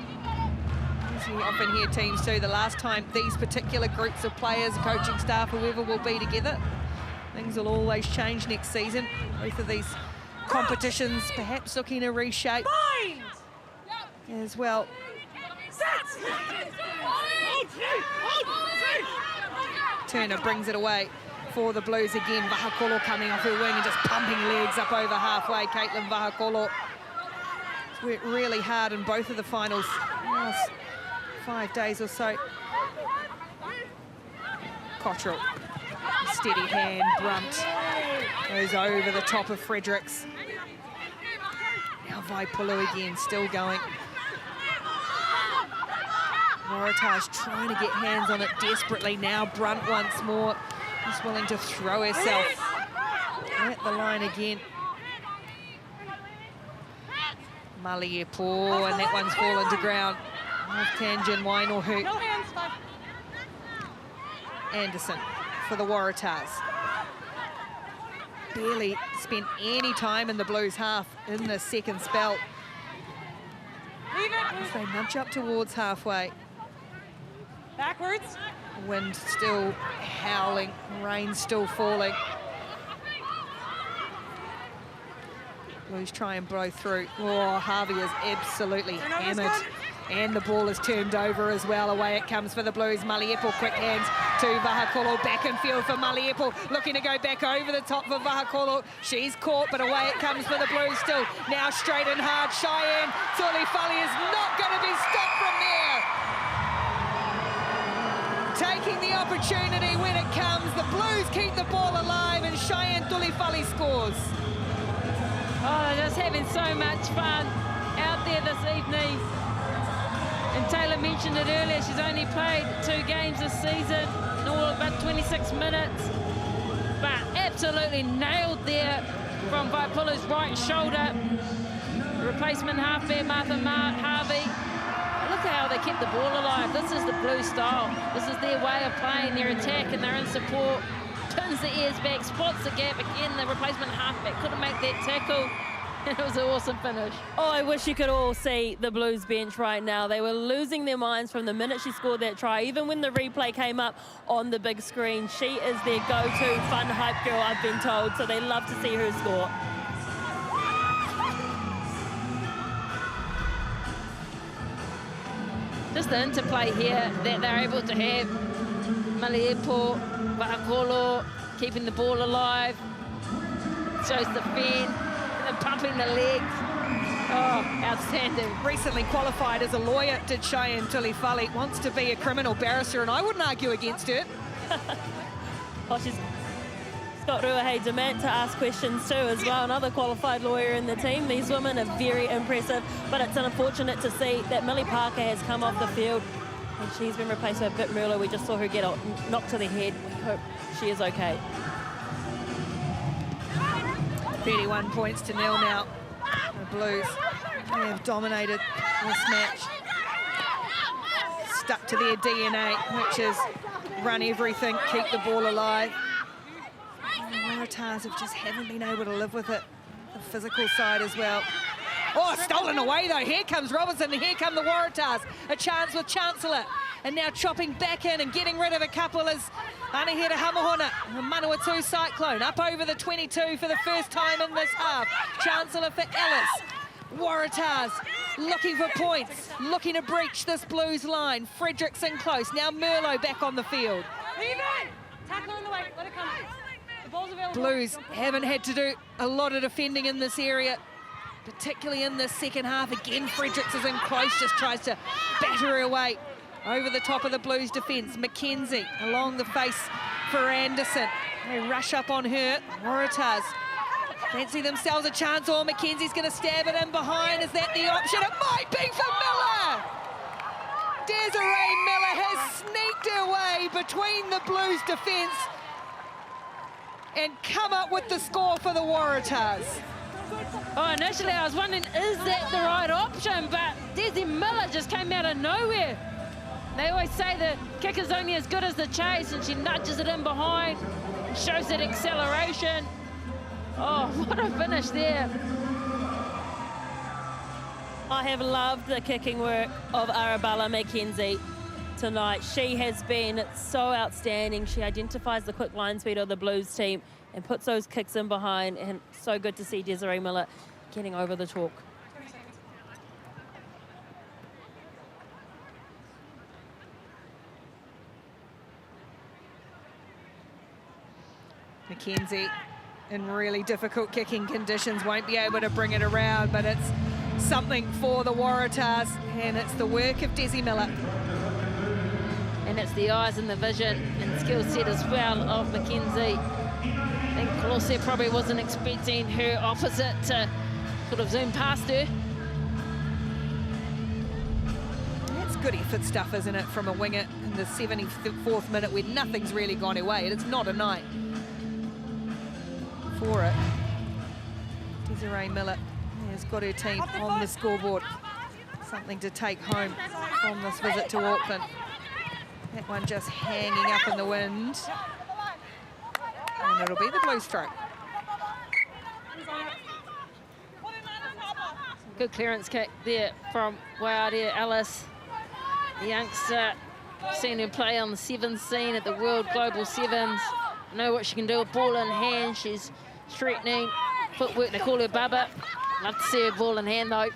As you often hear teams do, the last time these particular groups of players, coaching staff, whoever will be together, things will always change next season. Both of these competitions perhaps looking to reshape as well. Turner brings it away for the Blues again. Vahakolo coming off her wing and just pumping legs up over halfway. Caitlin Vahakolo worked really hard in both of the finals last 5 days or so. Cottrell, steady hand, Brunt goes over the top of Fredericks. Now Vaipulu again, still going. Waratahs trying to get hands on it desperately. Now Brunt once more. She's willing to throw herself at the line again. Maliepo, and that one's fallen to ground. Tanjin Wainohu. No hands, 5. Anderson for the Waratahs. Barely spent any time in the Blues half in the second spell. Leave it. As they nudge up towards halfway. Backwards. Wind still howling, rain still falling. Blues try and blow through. Oh, Harvey is absolutely hammered. And the ball is turned over as well. Away it comes for the Blues. Maliepo, quick hands to Vahakolo. Back in field for Maliepo. Looking to go back over the top for Vahakolo. She's caught, but away it comes for the Blues still. Now straight and hard. Cheyenne. Tuli-Fale is not going to be stopped from there. Taking the opportunity when it comes. The Blues keep the ball alive and Cheyenne Tuli-Fale scores. Oh, just having so much fun out there this evening. And Taylor mentioned it earlier, she's only played 2 games this season, in all about 26 minutes. But absolutely nailed there from Vaipulu's right shoulder. Replacement halfback, Martha Harvey. Look at how they kept the ball alive. This is the Blue style. This is their way of playing, their attack, and they're in support. Turns the ears back, spots the gap again. The replacement halfback couldn't make that tackle. It was an awesome finish. Oh, I wish you could all see the Blues bench right now. They were losing their minds from the minute she scored that try. Even when the replay came up on the big screen, she is their go-to fun hype girl, I've been told, so they love to see her score. Just the interplay here that they're able to have. Maliepo, Vahakolo, keeping the ball alive. Shows the fin. Pumping the legs. Oh, outstanding. Recently qualified as a lawyer, did Cheyenne Tuli-Fale. Wants to be a criminal barrister, and I wouldn't argue against her. Oh, she's got Ruahei Demant to ask questions too as well, another qualified lawyer in the team. These women are very impressive, but it's unfortunate to see that Millie Parker has come off the field and she's been replaced by Bit Merlo. We just saw her get knocked to the head. We hope she is okay. 31 points to 0 now. The Blues have dominated this match. Stuck to their DNA, which is run everything, keep the ball alive. And the Waratahs haven't been able to live with it. The physical side as well. Oh, stolen away though. Here comes Robinson, and here come the Waratahs. A chance with Chancellor. And now chopping back in and getting rid of a couple is Anahira Hamahona, the Manawatu Cyclone, up over the 22 for the first time in this half. Chancellor for Ellis. Waratahs looking for points, looking to breach this Blues line. Fredericks in close. Now Merlo back on the field. Leave it! Tackle in the way. Let it come. The ball's available. Blues haven't had to do a lot of defending in this area, particularly in this second half. Again, Fredericks is in close, just tries to batter her away over the top of the Blues defence. McKenzie along the face for Anderson. They rush up on her. Waratahs fancy themselves a chance. Or McKenzie's going to stab it in behind. Is that the option? It might be for Miller. Desiree Miller has sneaked her way between the Blues defence and come up with the score for the Waratahs. Oh, initially I was wondering, is that the right option? But Desi Miller just came out of nowhere. They always say the kicker's only as good as the chase, and she nudges it in behind, shows that acceleration. Oh, what a finish there. I have loved the kicking work of Arabella McKenzie tonight. She has been so outstanding. She identifies the quick line speed of the Blues team and puts those kicks in behind, and so good to see Desiree Miller getting over the talk. McKenzie in really difficult kicking conditions won't be able to bring it around, but it's something for the Waratahs, and it's the work of Desi Miller. And it's the eyes and the vision and skill set as well of McKenzie. I think Portia probably wasn't expecting her opposite to sort of zoom past her. That's good effort stuff, isn't it, from a winger in the 74th minute where nothing's really gone away. It's not a night for it. Desiree Miller has got her team on the scoreboard. Something to take home from this visit to Auckland. That one just hanging up in the wind. And it'll be the Blue stroke. Good clearance kick there from Waratahs Alice. The youngster, seen her play on the sevens scene at the World Global Sevens. Know what she can do with ball in hand. She's threatening footwork. They call her Bubba. Love to see her ball in hand though.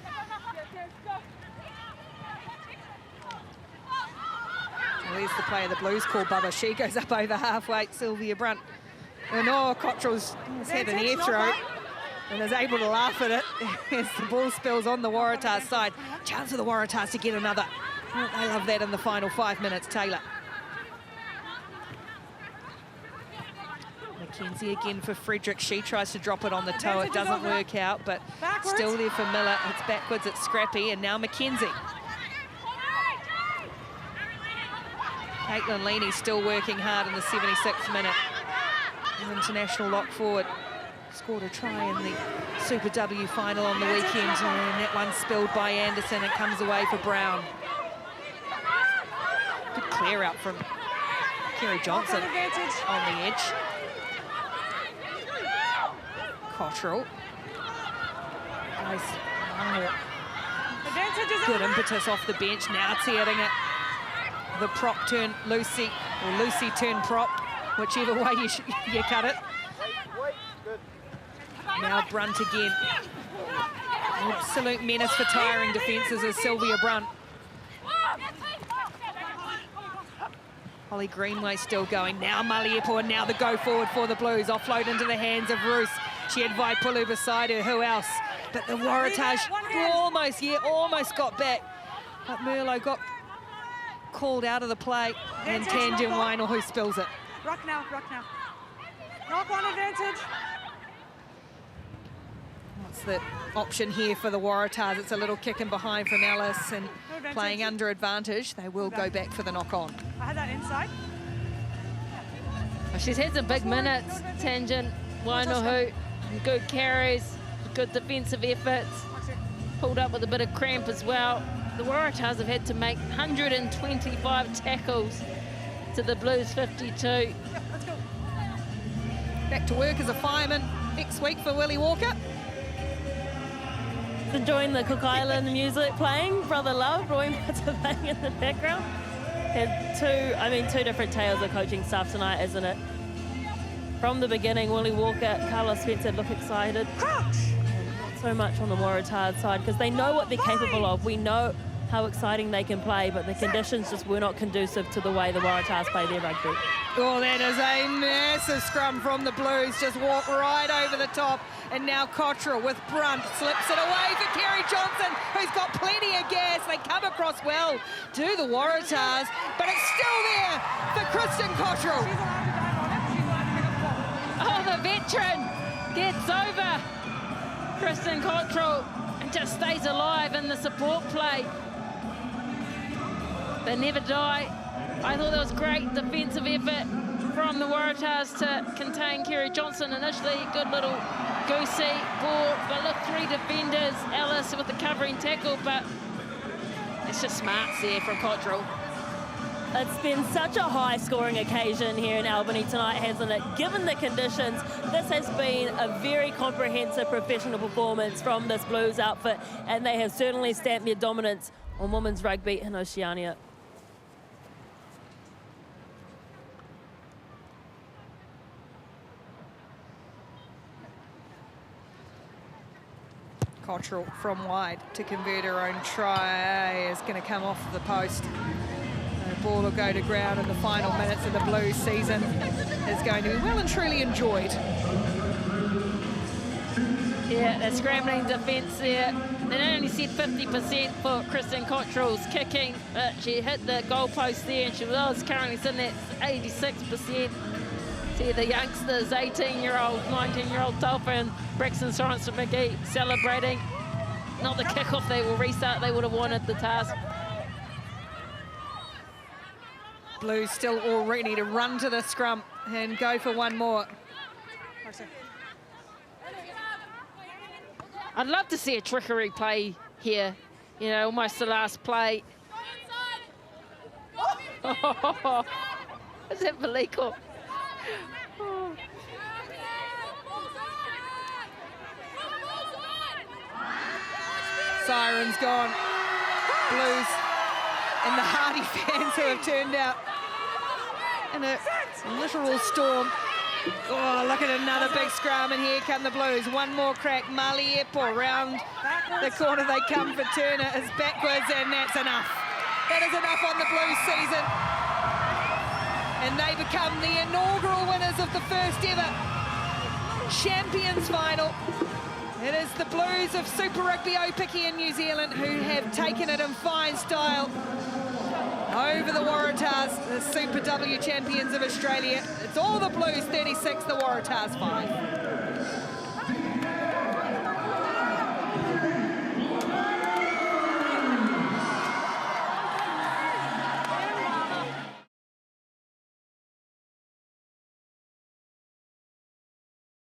Well, there's the player the Blues call Bubba. She goes up over halfway. Sylvia Brunt. And oh, Cottrell's had an air throw and is able to laugh at it as the ball spills on the Waratahs side. Chance for the Waratahs to get another. Oh, they love that in the final 5 minutes, Taylor. McKenzie again for Frederick. She tries to drop it on the toe. It doesn't work out, but still there for Miller. It's backwards, it's Scrappy, and now McKenzie. Caitlin Leaney still working hard in the 76th minute. An international lock forward. Scored a try in the Super W final on the weekend, and that one spilled by Anderson. It comes away for Brown. Good clear out from Kerry Johnson on the edge. Cottrell. Nice. Good impetus off the bench. Now tearing it. The prop turn Lucy, or Lucy turn prop, whichever way you cut it. Now Brunt again. Absolute menace for tiring defences is Sylvia Brunt. Holly Greenway still going. Now Maliepo, and now the go forward for the Blues. Offload into the hands of Roos. She had Vaipulu beside her. Who else? But the Waratahs almost got back. But Merlot got called out of the play, and Tangent Wynal who spills it. Rock now, rock now. Knock on advantage. What's the option here for the Waratahs? It's a little kick in behind from Alice, and playing under advantage. They will go back for the knock on. I had that inside. Well, she's had some big minutes, Tangent Wynal, who good carries, good defensive efforts, pulled up with a bit of cramp as well. The Waratahs have had to make 125 tackles to the Blues 52. Let's go. Back to work as a fireman next week for Willie Walker. Enjoying the Cook Island music playing, Brother Love, Roy playing in the background. Had two different tales of coaching staff tonight, isn't it? From the beginning, Willie Walker, Carlos Spencer look excited. Not so much on the Waratahs side because they know what they're capable of. We know how exciting they can play, but the conditions just were not conducive to the way the Waratahs play their rugby. Oh, that is a massive scrum from the Blues. Just walk right over the top. And now Cottrell with Brunt slips it away for Kerry Johnson, who's got plenty of gas. They come across well to the Waratahs, but it's still there for Krysten Cottrell. Oh, the veteran gets over Krysten Cottrell and just stays alive in the support play. They never die. I thought that was great defensive effort from the Waratahs to contain Kerry Johnson initially. Good little goosey ball, but look, 3 defenders. Alice with the covering tackle, but it's just smarts there from Cottrell. It's been such a high-scoring occasion here in Albany tonight, hasn't it? Given the conditions, this has been a very comprehensive professional performance from this Blues outfit, and they have certainly stamped their dominance on women's rugby in Oceania. Cottrell from wide to convert her own try is going to come off the post. The ball will go to ground in the final minutes of the Blues season. Is going to be well and truly enjoyed. Yeah, the scrambling defence there. They only said 50% for Krysten Cottrell's kicking, but she hit the goalpost there and she was currently sitting at 86%. See the youngsters, 18-year-old, 19-year-old Dolphin, Brixton, Sorensen-McGee celebrating. Not the kickoff they will restart, they would have wanted the task. Blues still all ready to run to the scrum and go for one more. I'd love to see a trickery play here, you know, almost the last play. Oh, is that Veliko? Oh. Siren's gone. Blues and the Hardy fans who have turned out in a literal storm. Oh, look at another big scrum, and here come the Blues. One more crack. Maliepo around the corner they come for Turner. Is backwards, and that's enough. That is enough on the Blues season. And they become the inaugural winners of the first ever Champions Final. It is the Blues of Super Rugby Aupiki in New Zealand who have taken it in fine style over the Waratahs, the Super W champions of Australia. It's all the Blues 36, the Waratahs 5.